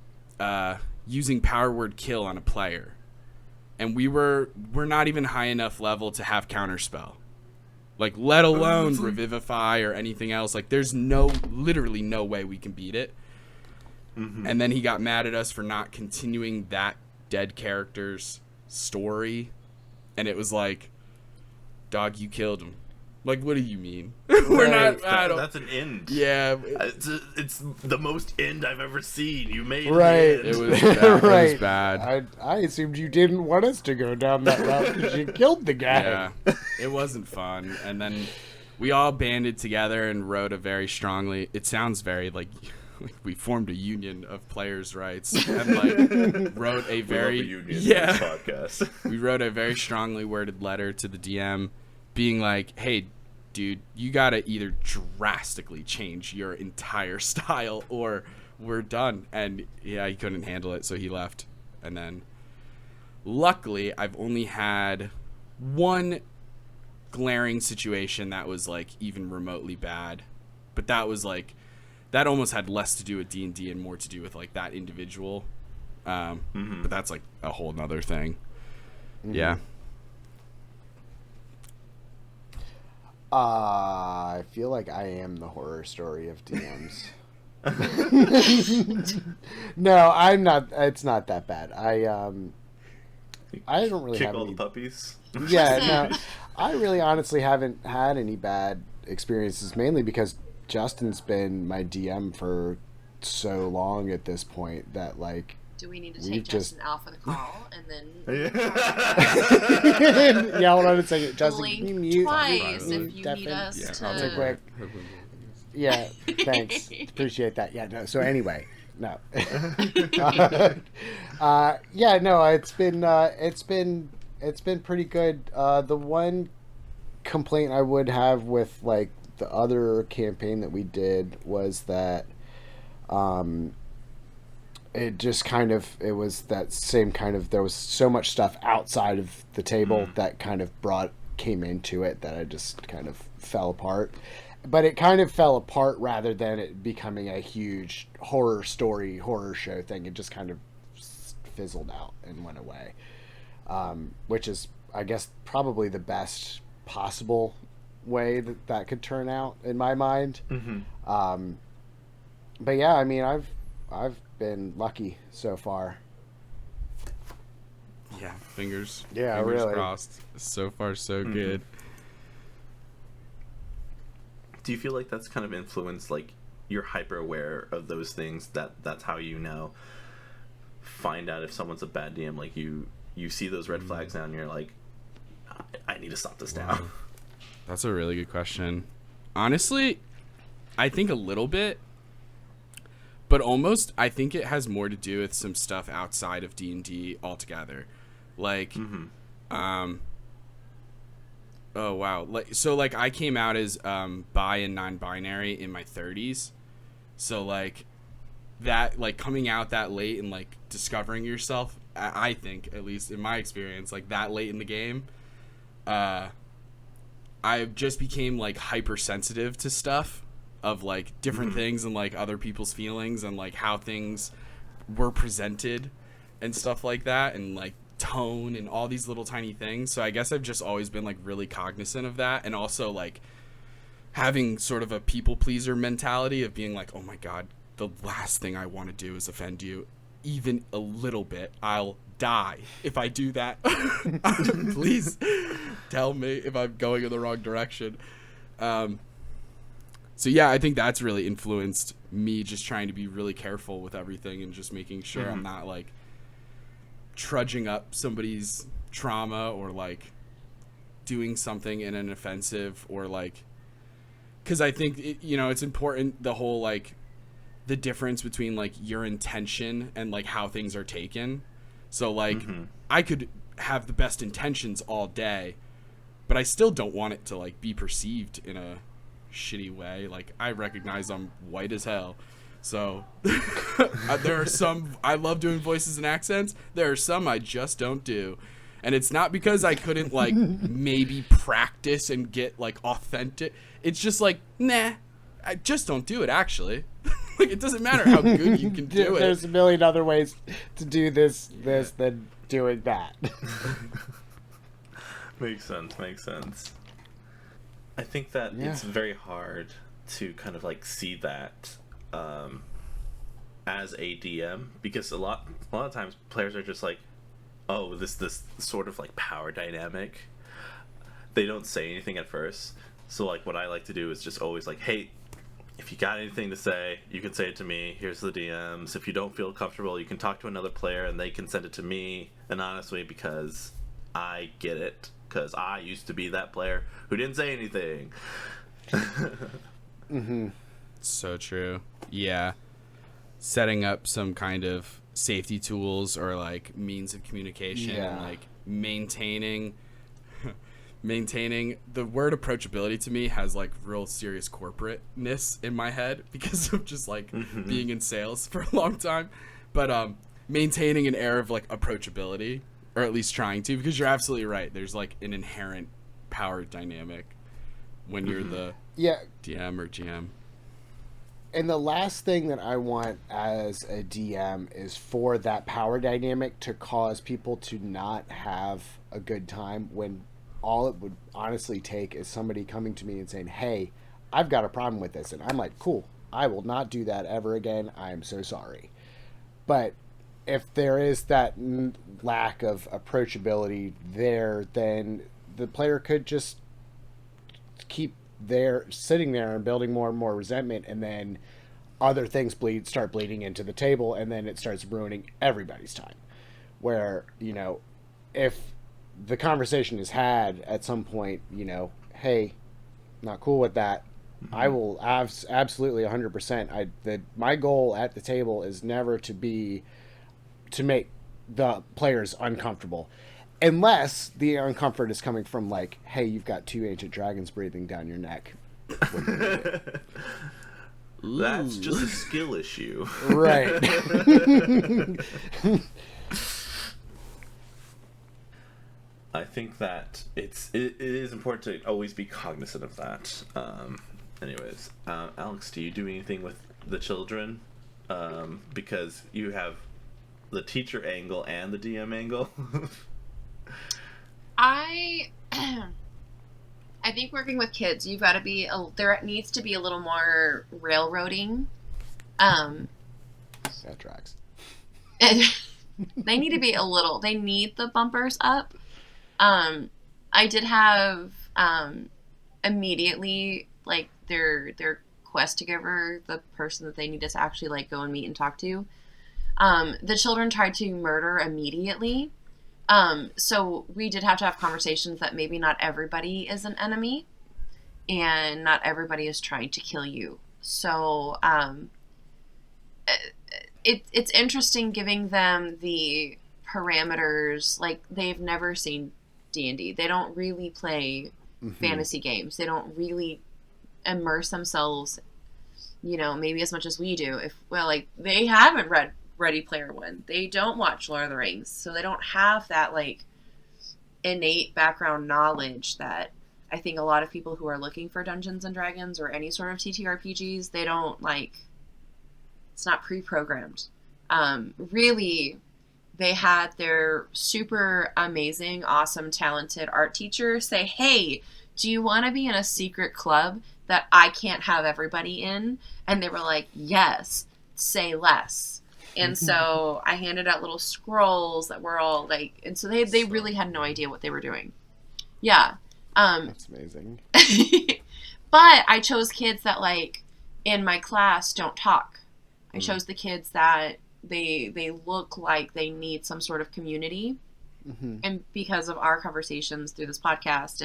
using power word kill on a player. And we're not even high enough level to have counterspell, like let alone revivify or anything else. Like there's literally no way we can beat it. Mm-hmm. And then he got mad at us for not continuing that dead character's story, and it was like, dog, you killed him. Like, what do you mean? We're not. That's an end. Yeah, it's the most end I've ever seen. You made right. It was bad. Right. It was bad. I assumed you didn't want us to go down that route because you killed the guy. Yeah, it wasn't fun. And then we all banded together and wrote a very strongly. It sounds very like we formed a union of players' rights and like wrote a very podcast. We wrote a very strongly worded letter to the DM, being like, hey, dude, you gotta either drastically change your entire style or we're done. And yeah, he couldn't handle it, so he left. And then luckily I've only had one glaring situation that was like even remotely bad, but that was like, that almost had less to do with D&D and more to do with like that individual. But that's like a whole nother thing. Yeah. I feel like I am the horror story of DMs. No, I'm not. It's not that bad. I don't really kick have all any the puppies. Yeah, no, I really honestly haven't had any bad experiences. Mainly because Justin's been my DM for so long at this point that like. Do we need to take Justin out for the call and then? Yeah, hold on a second. Justin, blink can you mute? Twice if you need us to. I'll take quick. Yeah, thanks. Appreciate that. Yeah, no. So anyway, no. Yeah, no. It's been pretty good. The one complaint I would have with like the other campaign that we did was that, it just kind of, it was that same kind of, there was so much stuff outside of the table that kind of came into it that I just kind of fell apart. But it kind of fell apart rather than it becoming a huge horror show thing. It just kind of fizzled out and went away. Which is, I guess, probably the best possible way that could turn out in my mind. But yeah, I mean, I've been lucky so far. Yeah, fingers really crossed. So far, so good. Do you feel like that's kind of influenced, like, you're hyper aware of those things, that's how you know, find out if someone's a bad DM, like you see those red flags now and you're like, I need to stop this now? That's a really good question. Honestly, I think a little bit, but almost I think it has more to do with some stuff outside of D&D altogether. Like, oh wow, like I came out as bi and non-binary in my 30s, so like that, like coming out that late and like discovering yourself, I think, at least in my experience, like that late in the game, I just became like hypersensitive to stuff of like different things and like other people's feelings and like how things were presented and stuff like that, and like tone and all these little tiny things. So I guess I've just always been like really cognizant of that, and also like having sort of a people pleaser mentality of being like, oh my god, the last thing I want to do is offend you even a little bit. I'll die if I do that. Please tell me if I'm going in the wrong direction. So yeah, I think that's really influenced me just trying to be really careful with everything and just making sure I'm not like trudging up somebody's trauma or like doing something in an offensive, or like, because I think it's important, the whole like the difference between like your intention and like how things are taken. So like I could have the best intentions all day, but I still don't want it to like be perceived in a shitty way. Like I recognize I'm white as hell, so there are some I love doing voices and accents. There are some I just don't do, and it's not because I couldn't like maybe practice and get like authentic. It's just like, nah, I just don't do it actually. Like it doesn't matter how good you can do it. There's a million other ways to do this than doing that. Makes sense. I think that it's very hard to kind of like see that as a DM, because a lot of times players are just like, oh, this sort of like power dynamic. They don't say anything at first. So like what I like to do is just always like, hey, if you got anything to say, you can say it to me. Here's the DMs. If you don't feel comfortable, you can talk to another player and they can send it to me anonymously, because I get it. Because I used to be that player who didn't say anything. So true. Yeah. Setting up some kind of safety tools or like means of communication and like maintaining the word approachability to me has like real serious corporateness in my head because of just like being in sales for a long time. But maintaining an air of like approachability, or at least trying to, because you're absolutely right. There's like an inherent power dynamic when you're the DM or GM. And the last thing that I want as a DM is for that power dynamic to cause people to not have a good time, when all it would honestly take is somebody coming to me and saying, hey, I've got a problem with this. And I'm like, cool, I will not do that ever again. I am so sorry. But if there is that lack of approachability there, then the player could just keep sitting there and building more and more resentment, and then other things start bleeding into the table, and then it starts ruining everybody's time. Where, if the conversation is had at some point, hey, not cool with that. I will absolutely 100%. My goal at the table is never to make the players uncomfortable, unless the uncomfort is coming from like, hey, you've got 2 ancient dragons breathing down your neck. That's just a skill issue. Right. I think that it is important to always be cognizant of that. Anyways, Alex, do you do anything with the children? Because you have the teacher angle and the DM angle. I think working with kids, you've got to be there needs to be a little more railroading. That tracks. They need to be they need the bumpers up. I did have immediately like their quest giver, the person that they needed to actually like go and meet and talk to. The children tried to murder immediately. So we did have to have conversations that maybe not everybody is an enemy and not everybody is trying to kill you. So, it's interesting giving them the parameters. Like, they've never seen D&D. They don't really play fantasy games. They don't really immerse themselves, maybe as much as we do. Like, they haven't read Ready Player One. They don't watch Lord of the Rings. So they don't have that, like, innate background knowledge that I think a lot of people who are looking for Dungeons and Dragons or any sort of TTRPGs, they don't, like, it's not pre-programmed. Really, they had their super amazing, awesome, talented art teacher say, hey, do you want to be in a secret club that I can't have everybody in? And they were like, yes, say less. And so I handed out little scrolls that were all like, and so they really had no idea what they were doing. Yeah. That's amazing. But I chose kids that, like, in my class don't talk. I chose the kids that they look like they need some sort of community. And because of our conversations through this podcast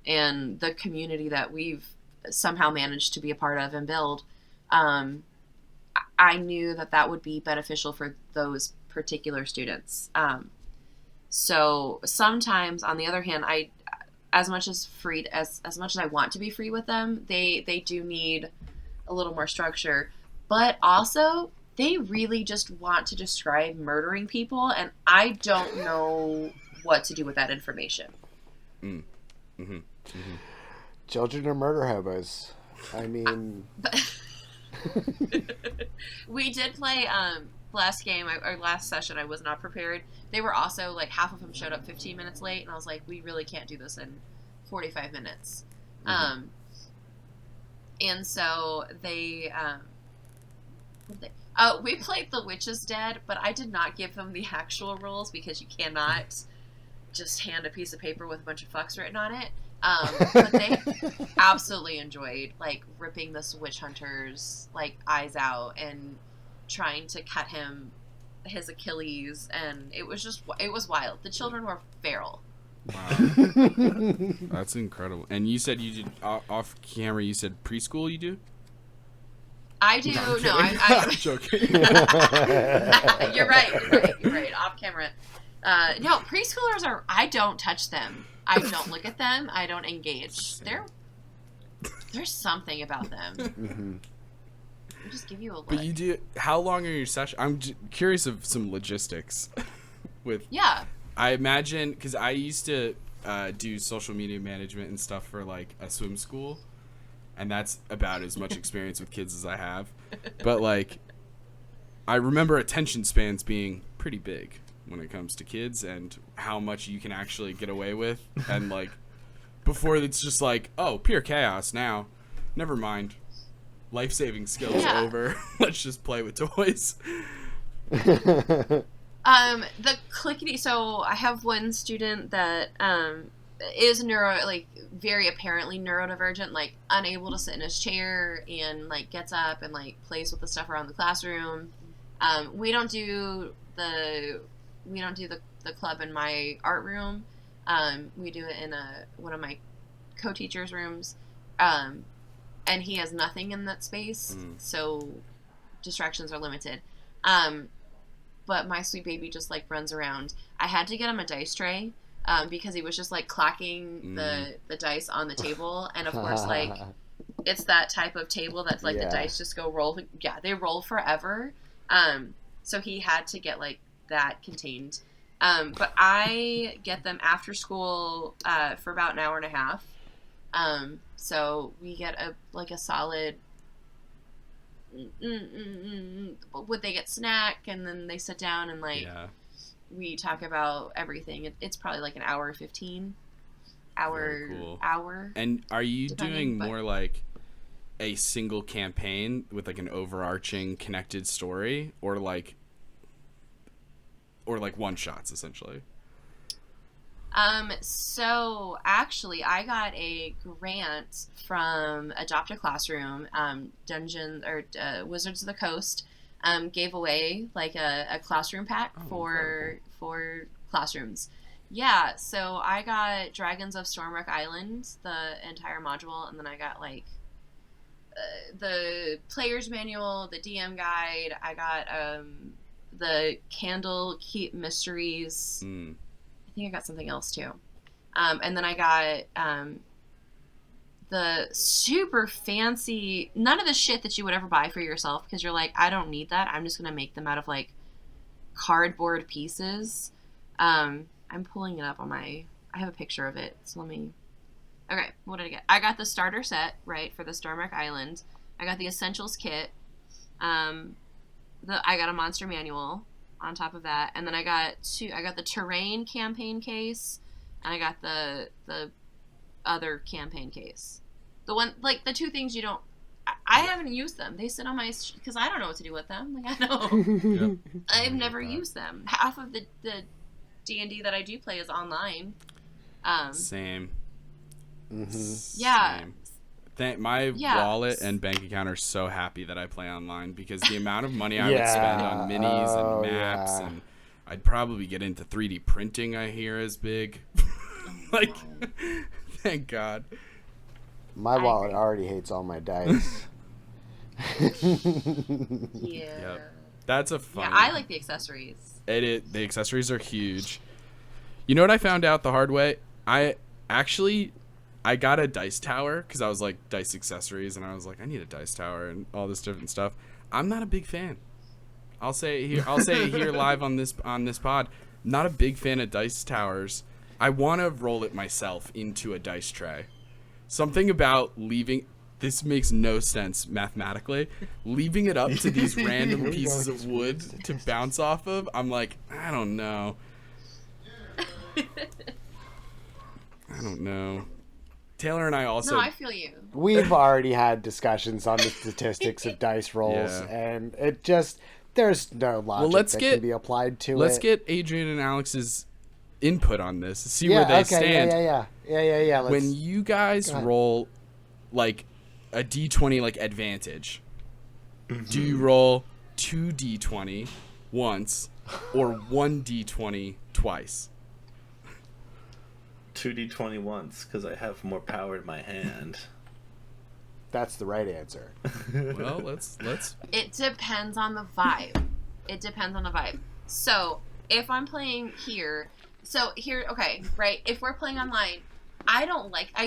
and the community that we've somehow managed to be a part of and build, I knew that would be beneficial for those particular students. So sometimes, on the other hand, as much as I want to be free with them, they do need a little more structure. But also, they really just want to describe murdering people, and I don't know what to do with that information. Children are murder hobos. I mean... We did play last game, or last session. I was not prepared. They were also, like, half of them showed up 15 minutes late, and I was like, we really can't do this in 45 minutes. And so they we played The Witch is Dead, but I did not give them the actual rules because you cannot just hand a piece of paper with a bunch of fucks written on it. But they absolutely enjoyed, like, ripping this witch hunter's, like, eyes out and trying to cut his Achilles, and it was wild. The children were feral. Wow. That's incredible. And you said you did off camera. You said preschool. You do? I do. No, I'm joking. You're right. Off camera. No, preschoolers are. I don't touch them. I don't look at them. I don't engage. There's something about them. I'll just give you a look. But you do. How long are your sessions? I'm curious of some logistics. Yeah. I imagine, because I used to do social media management and stuff for, like, a swim school, and that's about as much experience with kids as I have. But, like, I remember attention spans being pretty big when it comes to kids and how much you can actually get away with. And, like, before it's just like, oh, pure chaos now. Never mind. Life-saving skills over. Let's just play with toys. The clickety. So I have one student that is very apparently neurodivergent, like unable to sit in his chair, and like gets up and like plays with the stuff around the classroom. We don't do the club in my art room. We do it in one of my co-teachers' rooms, and he has nothing in that space, so distractions are limited. But my sweet baby just, like, runs around. I had to get him a dice tray because he was just, like, clacking the dice on the table. And, of course, like, it's that type of table that's, like, the dice just go roll. Yeah, they roll forever. So he had to get, like, that contained. But I get them after school for about an hour and a half. So we get a solid... Would they get snack, and then they sit down and we talk about everything. It's probably like an hour 15 hour. And are you doing more like a single campaign with like an overarching connected story, or like one shots essentially? So actually I got a grant from Adopt a Classroom. Wizards of the Coast gave away like a classroom pack for classrooms. Yeah, so I got Dragons of Stormwreck Island, the entire module, and then I got like the player's manual, the DM guide. I got the Candle Keep Mysteries. I think I got something else too. And then I got the super fancy, none of the shit that you would ever buy for yourself because you're like, I don't need that. I'm just going to make them out of like cardboard pieces. I'm pulling it up on I have a picture of it. So okay, what did I get? I got the starter set, right, for the Stormwreck Island. I got the Essentials kit. I got a monster manual on top of that. And then I got the Terrain campaign case. And I got the other campaign case. The one, like, the two things you don't... I haven't used them. They sit on my... Because I don't know what to do with them. Like, I know. Yep. I've never used them. Half of the D&D that I do play is online. Same. Mm-hmm. Yeah. Same. My wallet and bank account are so happy that I play online because the amount of money I would spend on minis and maps and I'd probably get into 3D printing, I hear, is big. Like, thank God. My wallet already hates all my dice. Yep. That's a fun. Yeah, I like the accessories. The accessories are huge. You know what I found out the hard way? I got a dice tower because I was like dice accessories, and I was like, I need a dice tower and all this different stuff. I'm not a big fan. I'll say it here live on this pod. Not a big fan of dice towers. I want to roll it myself into a dice tray. Something about leaving... This makes no sense mathematically. Leaving it up to these random pieces of wood to bounce off of, I'm like, I don't know. Taylor and I also... No, I feel you. We've already had discussions on the statistics of dice rolls, and it just... There's no logic can be applied to it. Let's get Adrian and Alex's input on this. See where they stand. Yeah. When you guys roll like a D20 like advantage, do you roll 2D20 once or 1D20 twice? 2D20 once because I have more power in my hand. That's the right answer. Well, let's. It depends on the vibe. So if I'm playing here, okay, right? If we're playing online, I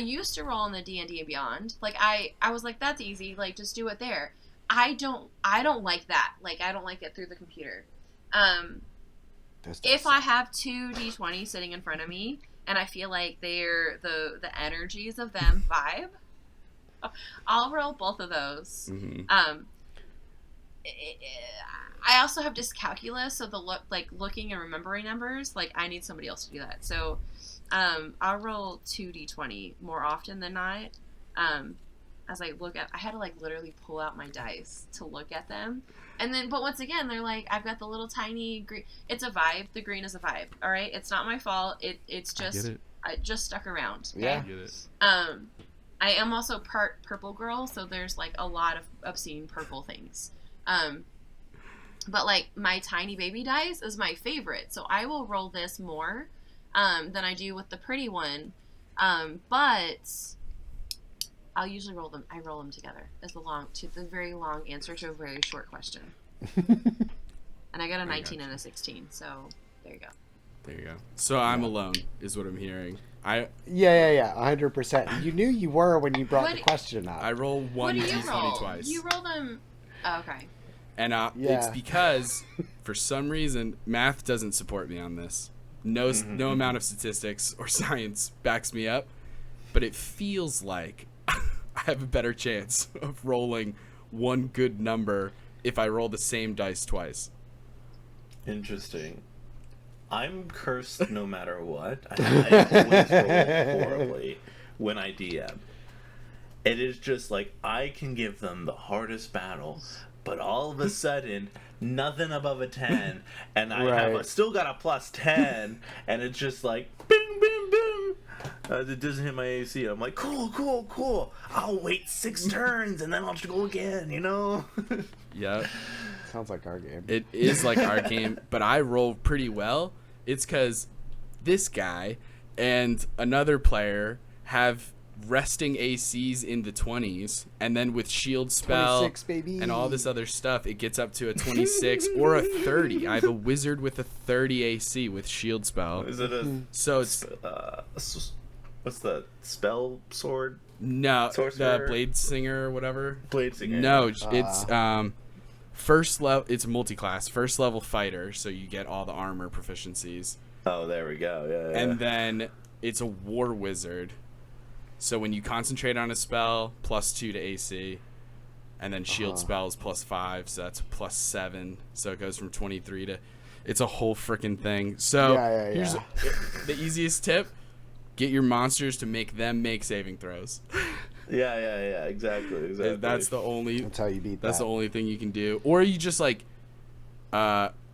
used to roll in the D&D and Beyond. Like I was like, that's easy. Like just do it there. I don't like that. Like I don't like it through the computer. If I have 2D20 sitting in front of me and I feel like they're the energies of them vibe, I'll roll both of those. Mm-hmm. I also have dyscalculia, so looking and remembering numbers, like I need somebody else to do that. So I'll roll 2d20 more often than not. As I look at, I had to like literally pull out my dice to look at them. And then, but once again, they're like, I've got the little tiny green. It's a vibe. The green is a vibe. All right. It's not my fault. It's just, I just stuck around. Okay? Yeah. I get it. I am also part purple girl, so there's like a lot of obscene purple things. But like my tiny baby dice is my favorite, so I will roll this more than I do with the pretty one. But I'll usually roll them. I roll them together as the very long answer to a very short question. And I got a 19 and a 16, so there you go. There you go. So I'm alone, is what I'm hearing. Yeah, 100%. You knew you were when you brought the question up. I roll one D20 twice. You roll them. Oh, okay. And it's because, for some reason, math doesn't support me on this. No amount of statistics or science backs me up, but it feels like I have a better chance of rolling one good number if I roll the same dice twice. Interesting. I'm cursed no matter what. I always roll horribly when I DM. It is just like I can give them the hardest battle, but all of a sudden, nothing above a 10, and I still got a plus 10, and it's just like, bing, bing, bing. It doesn't hit my AC. I'm like, cool. I'll wait 6 turns, and then I'll just go again, you know? Yep. Sounds like our game. It is like our game, but I roll pretty well. It's because this guy and another player have resting ACs in the 20s, and then with shield spell 26, baby. and all this other stuff, it gets up to a 26 or a 30. I have a wizard with a 30 AC with shield spell. Is it a So it's what's the spell sword? no Sorcerer? the blade singer or whatever. Blade singer. No, it's first level. It's multi-class, first level fighter, so you get all the armor proficiencies. Oh, there we go. Yeah. And then it's a war wizard. So when you concentrate on a spell, +2 to AC, and then shield spells +5, so that's +7. So it goes from 23 to. It's a whole freaking thing. So here's the easiest tip: get your monsters to make them make saving throws. Yeah. Exactly. That's the only. That's how you beat that. That's the only thing you can do. Or you just like.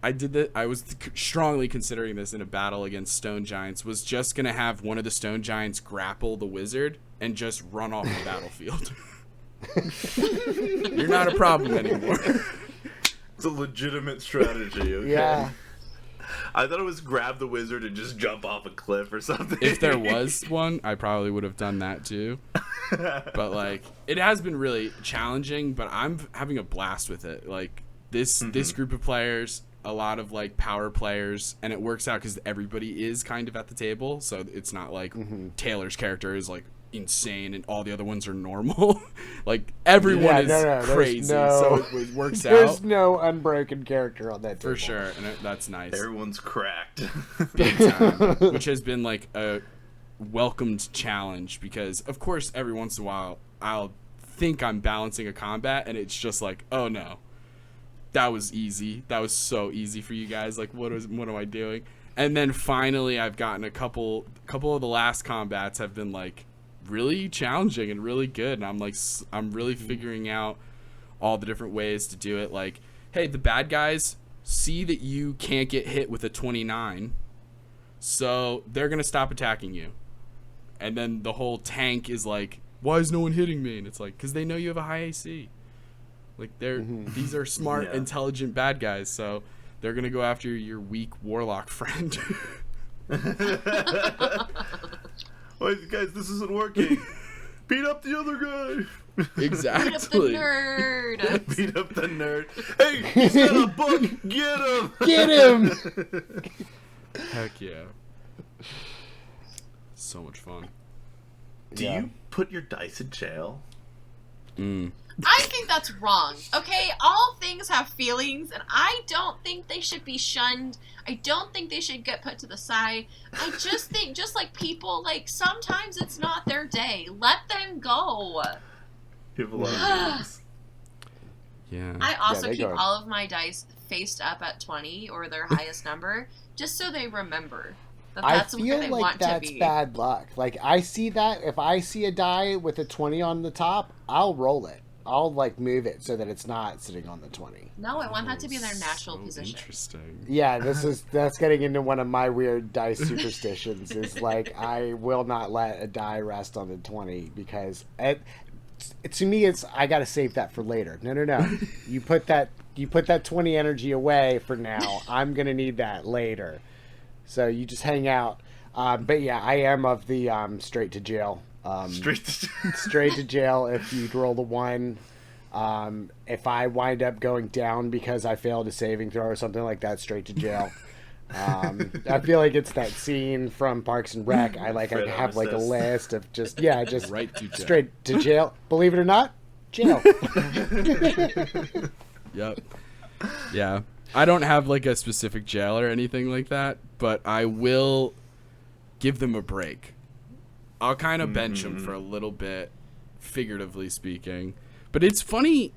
I did that. I was strongly considering this in a battle against stone giants. Was just gonna have one of the stone giants grapple the wizard and just run off the battlefield. You're not a problem anymore. It's a legitimate strategy. Okay? Yeah. I thought it was grab the wizard and just jump off a cliff or something. If there was one, I probably would have done that too. But like, it has been really challenging. But I'm having a blast with it. Like this group of players. A lot of like power players, and it works out because everybody is kind of at the table, so it's not like Taylor's character is like insane and all the other ones are normal. Like everyone is crazy, so it works out. There's no unbroken character on that table. For sure, and that's nice. Everyone's cracked. Big time, which has been like a welcomed challenge because of course every once in a while I'll think I'm balancing a combat and it's just like, oh no. That was easy. That was so easy for you guys. Like, what am I doing? And then finally, I've gotten a couple of the last combats have been like really challenging and really good. And I'm really figuring out all the different ways to do it. Like, hey, the bad guys see that you can't get hit with a 29, so they're gonna stop attacking you. And then the whole tank is like, why is no one hitting me? And it's like, because they know you have a high AC. Like these are smart, intelligent bad guys, so they're gonna go after your weak warlock friend. Wait, guys, this isn't working. Beat up the other guy. Exactly. Beat up the nerd. Beat up the nerd. Hey, he's got a book. Get him. Get him. Heck yeah. So much fun. Do you put your dice in jail? I think that's wrong. Okay, all things have feelings, and I don't think they should be shunned. I don't think they should get put to the side. I just think, just like people, like, sometimes it's not their day. Let them go. People love these. Yeah. I also keep go. all of my dice faced up at 20 or their highest number, just so they remember that that's where they want to be. I feel like that's bad luck. Like, I see that. If I see a die with a 20 on the top, I'll roll it. I'll like move it so that it's not sitting on the 20. No, I want that to be their natural so position. Interesting. Yeah, that's getting into one of my weird dice superstitions. Is like I will not let a die rest on the 20 because to me it's I got to save that for later. No. You put that 20 energy away for now. I'm gonna need that later. So you just hang out. But yeah, I am of the straight to jail. Straight to jail if you roll the 1. If I wind up going down because I failed a saving throw or something like that, straight to jail. I feel like it's that scene from Parks and Rec. I have like a list of just right to jail. Straight to jail. Believe it or not, jail. Yep. Yeah. I don't have like a specific jail or anything like that, but I will give them a break. I'll kind of bench them for a little bit, figuratively speaking. But it's funny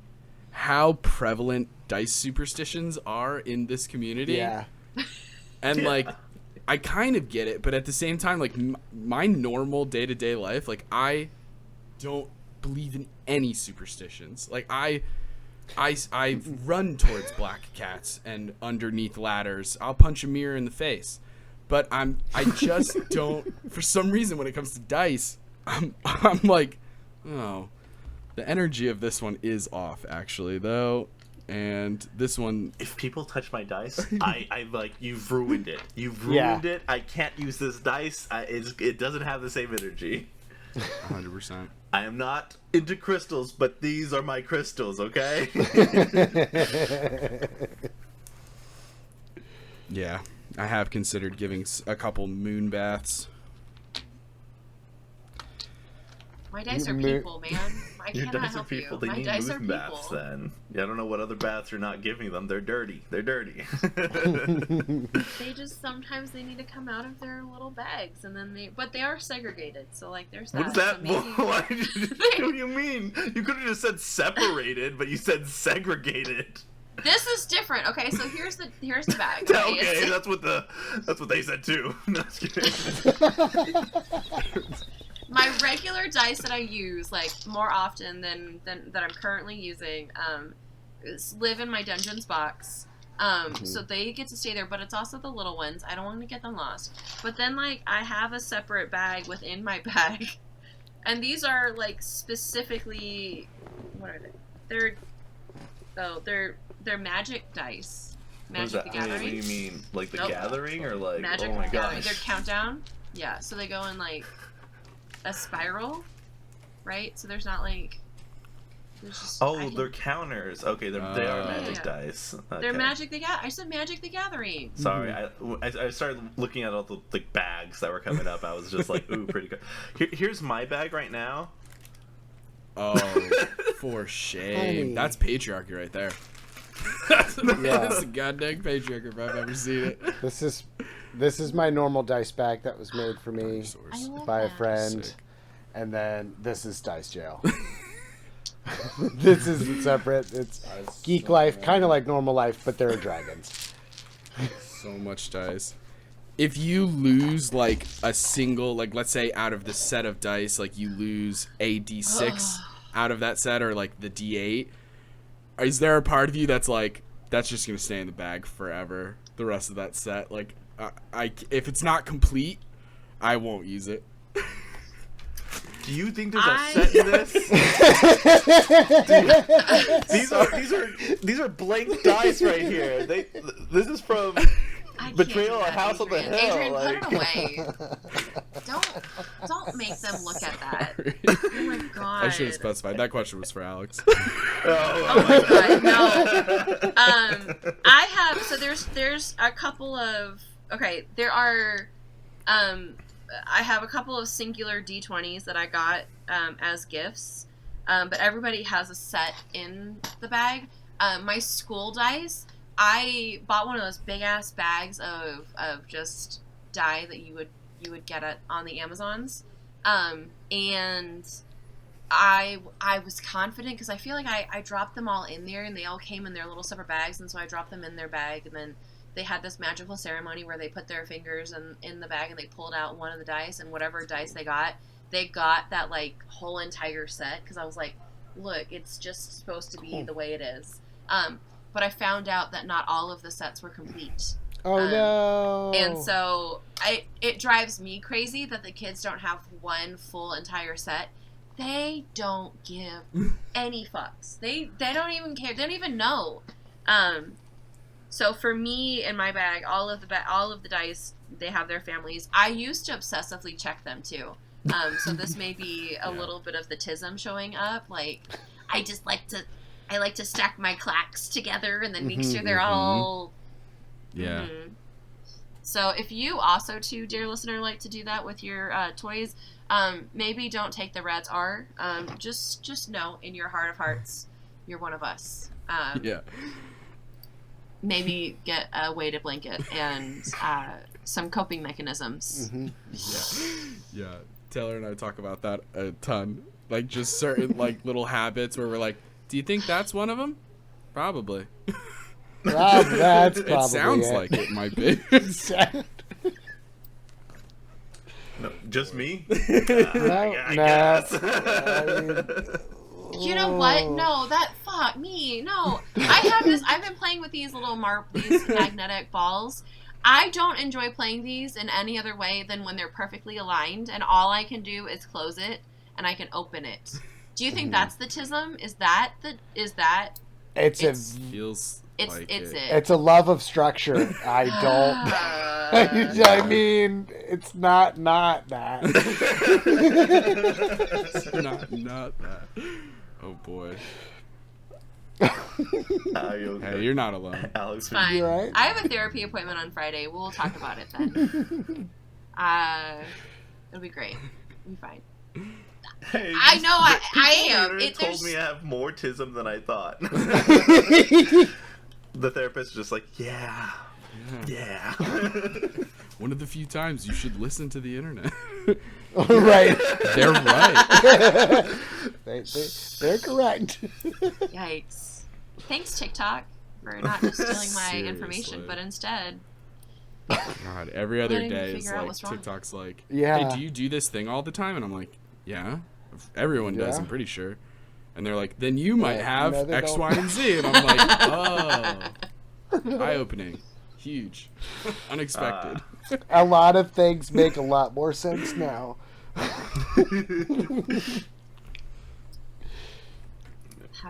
how prevalent dice superstitions are in this community. Yeah. And, like, I kind of get it, but at the same time, like, my normal day-to-day life, like, I don't believe in any superstitions. Like, I run towards black cats and underneath ladders. I'll punch a mirror in the face. But I just don't, for some reason when it comes to dice, I'm like, oh, the energy of this one is off actually though. And this one, if people touch my dice, I like, you've ruined it. You've ruined it. I can't use this dice. It doesn't have the same energy. 100%. I am not into crystals, but these are my crystals, okay? Yeah, I have considered giving a couple moon baths. My dice are people, man. I Your cannot dice are help people. you. They My need dice are moon baths people. then. Yeah, I don't know what other baths you're not giving them. They're dirty. They're dirty. They just sometimes they need to come out of their little bags, and then but they are segregated. So like, there's that. What is that? So maybe... What do you mean? You could have just said separated, but you said segregated. This is different. Okay, so here's the bag. Okay, that's what they said too. No, just kidding. My regular dice that I use, like, more often than that I'm currently using, live in my Dungeons box. So they get to stay there, but it's also the little ones. I don't want to get them lost. But then, like, I have a separate bag within my bag. And these are, like, specifically... What are they? They're magic dice. Magic the Gathering. What do you mean? Like the Nope. Gathering or like... Magic oh my the Gathering. gosh. They're countdown. Yeah, so they go in, like... a spiral, right? So there's not like there's just they're counters. Okay, they are magic Yeah. dice. Okay. They're Magic the I said Magic the Gathering. Sorry, I started looking at all the bags that were coming up. I was just like, ooh, pretty good. Here's my bag right now. Oh, for shame. Honey. That's patriarchy right there. That's a goddamn patriarchy if I've ever seen it. This is my normal dice bag that was made for me I love by a that. friend, Sick. and then this is Dice Jail. This is separate. It's Geek Life, kind of like normal life, but there are dragons. So much dice. If you lose like a single, like let's say out of the set of dice, like you lose a d6 out of that set or like the d8, is there a part of you that's like, that's just going to stay in the bag forever, the rest of that set? Like, if it's not complete, I won't use it. Do you think there's a set in this? Dude, these are blank dice right here. This is from Betrayal at House on the Hill. Adrian, like... put it away. Don't make them look at that. Oh my god. I should have specified. That question was for Alex. Oh my god, no. I have, so there's a couple of, okay, there are, I have a couple of singular D20s that I got as gifts, but everybody has a set in the bag. My school dice, I bought one of those big ass bags of just die that you would get on the Amazons, and I was confident because I feel like I dropped them all in there and they all came in their little separate bags, and so I dropped them in their bag, and then they had this magical ceremony where they put their fingers in the bag and they pulled out one of the dice, and whatever dice they got that like whole entire set, because I was like, look, it's just supposed to be the way it is. But I found out that not all of the sets were complete. Oh no! And so it drives me crazy that the kids don't have one full entire set. They don't give any fucks. They don't even care. They don't even know. So for me in my bag, all of the dice, they have their families. I used to obsessively check them too. So this may be a little bit of the tism showing up. Like, I like to stack my clacks together and then make sure they're all. Yeah. Mm-hmm. So if you also too, dear listener, like to do that with your toys, maybe don't take the Reds R. Just know in your heart of hearts, you're one of us. Yeah. Maybe get a weighted blanket and some coping mechanisms. Yeah. Taylor and I talk about that a ton. Like just certain like little habits where we're like, do you think that's one of them? Probably. That's probably it sounds like it might be. No, just me? I guess. You know what? No, fuck me. No. I've been playing with these little these magnetic balls. I don't enjoy playing these in any other way than when they're perfectly aligned and all I can do is close it and I can open it. Do you think that's the tism? Is that Feels It's like it. It's a love of structure. I don't. I mean, it's not that. It's not that. Oh boy. Hey, you're not alone. Alex, It's fine. You right? I have a therapy appointment on Friday. We'll talk about it then. It'll be great. It'll be fine. Hey, I know, I am. It told me I have more tism than I thought. The therapist is just like, yeah. One of the few times you should listen to the internet. Right. They're right. They're correct. Yikes. Thanks, TikTok, for not just stealing my information, Seriously. but instead. God, every other Letting me day is figure out like what's wrong. TikTok's like, Yeah. hey, do you do this thing all the time? And I'm like, yeah. Everyone does, Yeah. I'm pretty sure. And they're like, then you might Yeah, have no, they X, don't. Y, and Z. And I'm like, oh. Eye-opening. Huge. Unexpected. A lot of things make a lot more sense now.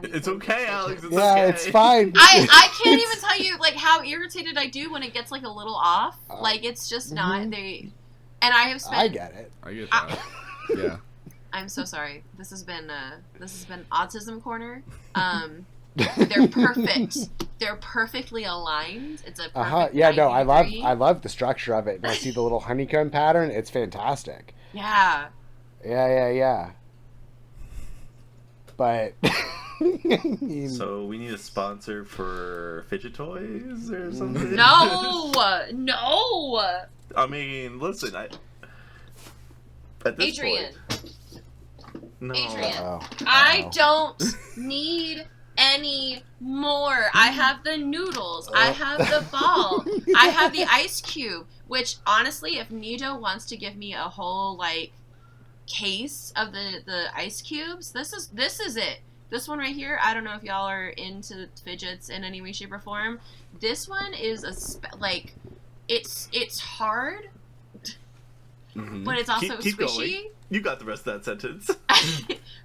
It's okay, Alex. It's Yeah, okay. it's fine. I can't even tell you like how irritated I do when it gets like a little off. Like it's just not they. And I have spent. I get it. I get that. Yeah. I'm so sorry. This has been Autism Corner. They're perfect. They're perfectly aligned. It's a perfect Yeah, no, 90 degree. I love the structure of it. And I see the little honeycomb pattern. It's fantastic. Yeah. Yeah. But I mean, So we need a sponsor for fidget toys or something? No. I mean, listen, at this Adrian. point... No. Adrian. oh, I oh. don't need any more. I have the noodles. I have the ball. I have the ice cube. Which honestly, if Nido wants to give me a whole like case of the ice cubes, this is it. This one right here. I don't know if y'all are into fidgets in any way, shape, or form. This one is like it's hard, Mhm. but it's also Keep squishy. going. You got the rest of that sentence.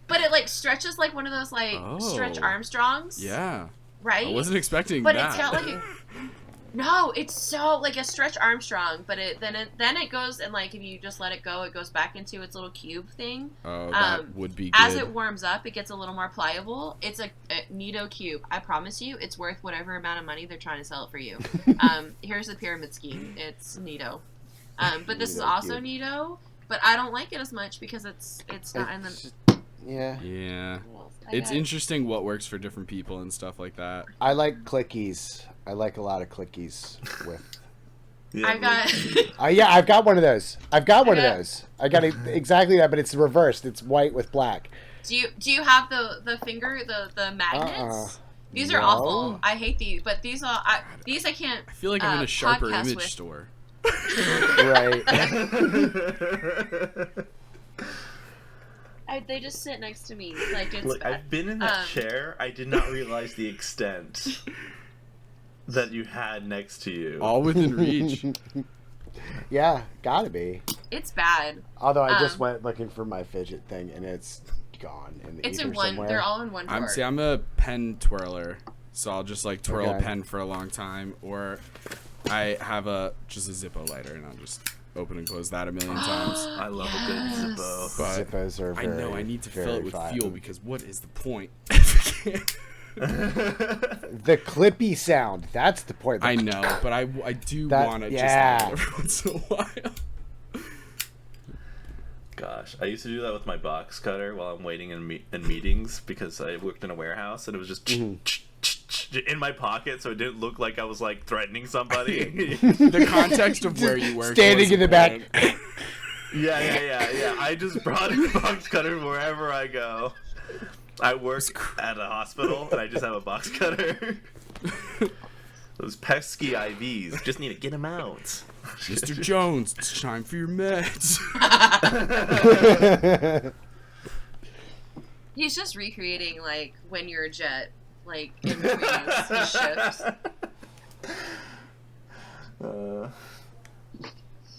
But it like stretches like one of those like Stretch Oh. Armstrongs. Yeah. Right? I wasn't expecting But that. it's got like no, it's so like a Stretch Armstrong, but then it goes and like if you just let it go, it goes back into its little cube thing. Oh, that would be good. As it warms up, it gets a little more pliable. It's a Nido cube. I promise you, it's worth whatever amount of money they're trying to sell it for you. Here's the pyramid scheme. It's Nido. But this is Nido also cube. Nido, but I don't like it as much because it's not in the. It's- yeah. Yeah. I It's got it. interesting what works for different people and stuff like that. I like clickies. I like a lot of clickies with. Yeah, I've got. Yeah, I've got one of those. I got got- exactly that, but it's reversed. It's white with black. Do you have the finger the magnets? These are No. awful. I hate these, but these I can't. I feel like I'm in a sharper podcast image with. store. Right. They just sit next to me. Like it's Look, bad. I've been in that chair. I did not realize the extent that you had next to you. All within reach. Yeah, gotta be. It's bad. Although I just Um, went looking for my fidget thing and it's gone in the It's ether in one. somewhere. They're all in one drawer. I'm a pen twirler, so I'll just like twirl Okay. a pen for a long time, or I have just a Zippo lighter and I'll just open and close that a million times. I love a good Zippo. But Zippos are I very, know I need to fill very it with fine. fuel because what is the point? The clippy sound. That's the point. I know, but I do That- want to yeah. just every once in a while. Gosh, I used to do that with my box cutter while I'm waiting in meetings because I worked in a warehouse and it was just in my pocket, so it didn't look like I was like threatening somebody. The context of where you work. Standing was in the back. important. Yeah. I just brought a box cutter wherever I go. I work at a hospital and I just have a box cutter. Those pesky IVs. Just need to get them out. Mr. Jones, it's time for your meds. He's just recreating like when you're a jet, like in between his ships.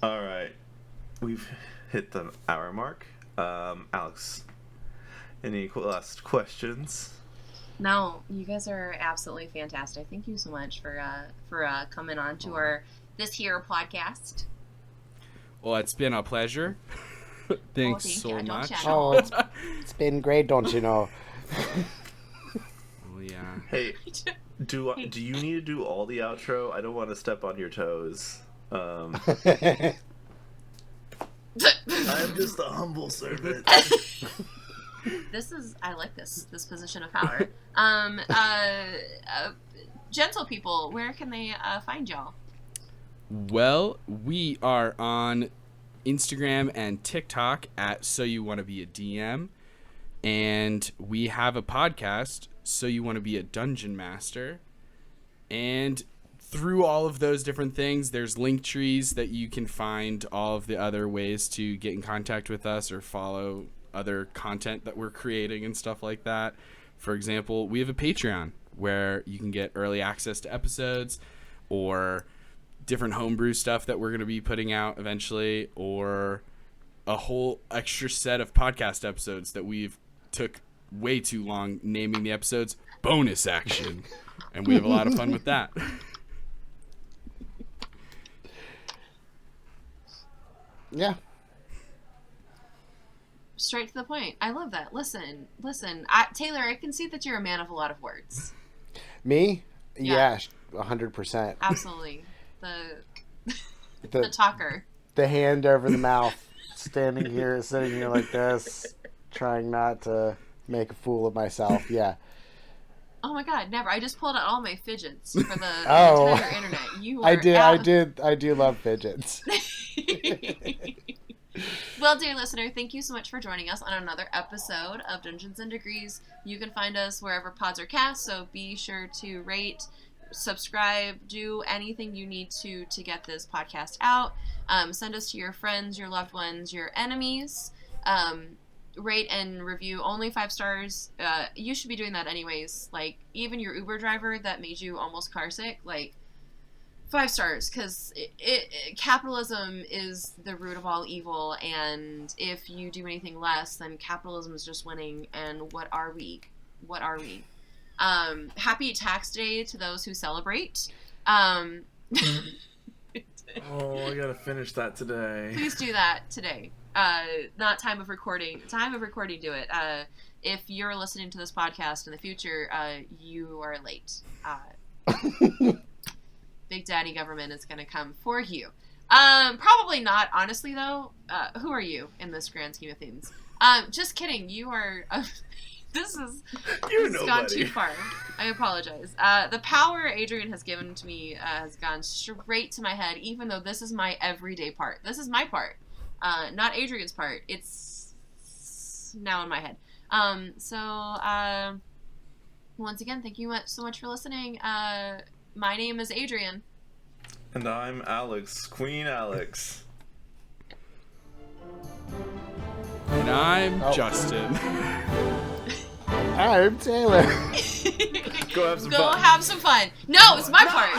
All right, we've hit the hour mark. Alex, any last questions? No, you guys are absolutely fantastic. Thank you so much for coming on to our this here podcast. Well, it's been a pleasure. Thanks so much. Oh, it's been great, don't you know? Well, yeah. Hey, do you need to do all the outro? I don't want to step on your toes. I'm just a humble servant. I like this position of power. Gentle people, where can they find y'all? Well, we are on Instagram and TikTok at So You Want to Be a DM, and we have a podcast, So You Want to Be a Dungeon Master, and through all of those different things, there's link trees that you can find all of the other ways to get in contact with us or follow other content that we're creating and stuff like that. For example, we have a Patreon where you can get early access to episodes or different homebrew stuff that we're going to be putting out eventually, or a whole extra set of podcast episodes that we've took way too long naming the episodes bonus action, and we have a lot of fun with that. Yeah. Straight to the point. I love that. Listen. Taylor, I can see that you're a man of a lot of words. Me? Yeah. 100%. Absolutely. The talker. The hand over the mouth, sitting here like this, trying not to make a fool of myself. Yeah. Oh my God, never. I just pulled out all my fidgets for the entire internet. I do love fidgets. Well, dear listener, thank you so much for joining us on another episode of Dungeons and Degrees. You can find us wherever pods are cast, so be sure to rate, subscribe, do anything you need to get this podcast out. Send us to your friends, your loved ones, your enemies. Rate and review only 5 stars. You should be doing that anyways. Like, even your Uber driver that made you almost car sick, like, 5 stars, because capitalism is the root of all evil, and if you do anything less, then capitalism is just winning, and what are we? Happy Tax Day to those who celebrate. Oh, I gotta finish that today. Please do that today. Not time of recording. Time of recording, do it. If you're listening to this podcast in the future, you are late. Big Daddy Government is going to come for you. Probably not, honestly, though. Who are you in this grand scheme of things? Just kidding. You are... this has gone too far. I apologize. The power Adrian has given to me has gone straight to my head, even though this is my everyday part. This is my part. Not Adrian's part. It's now in my head. Once again, thank you so much for listening. My name is Adrian. And I'm Alex, Queen Alex. And I'm Justin. I'm Taylor. Go have some fun. Have some fun. No, it's my part.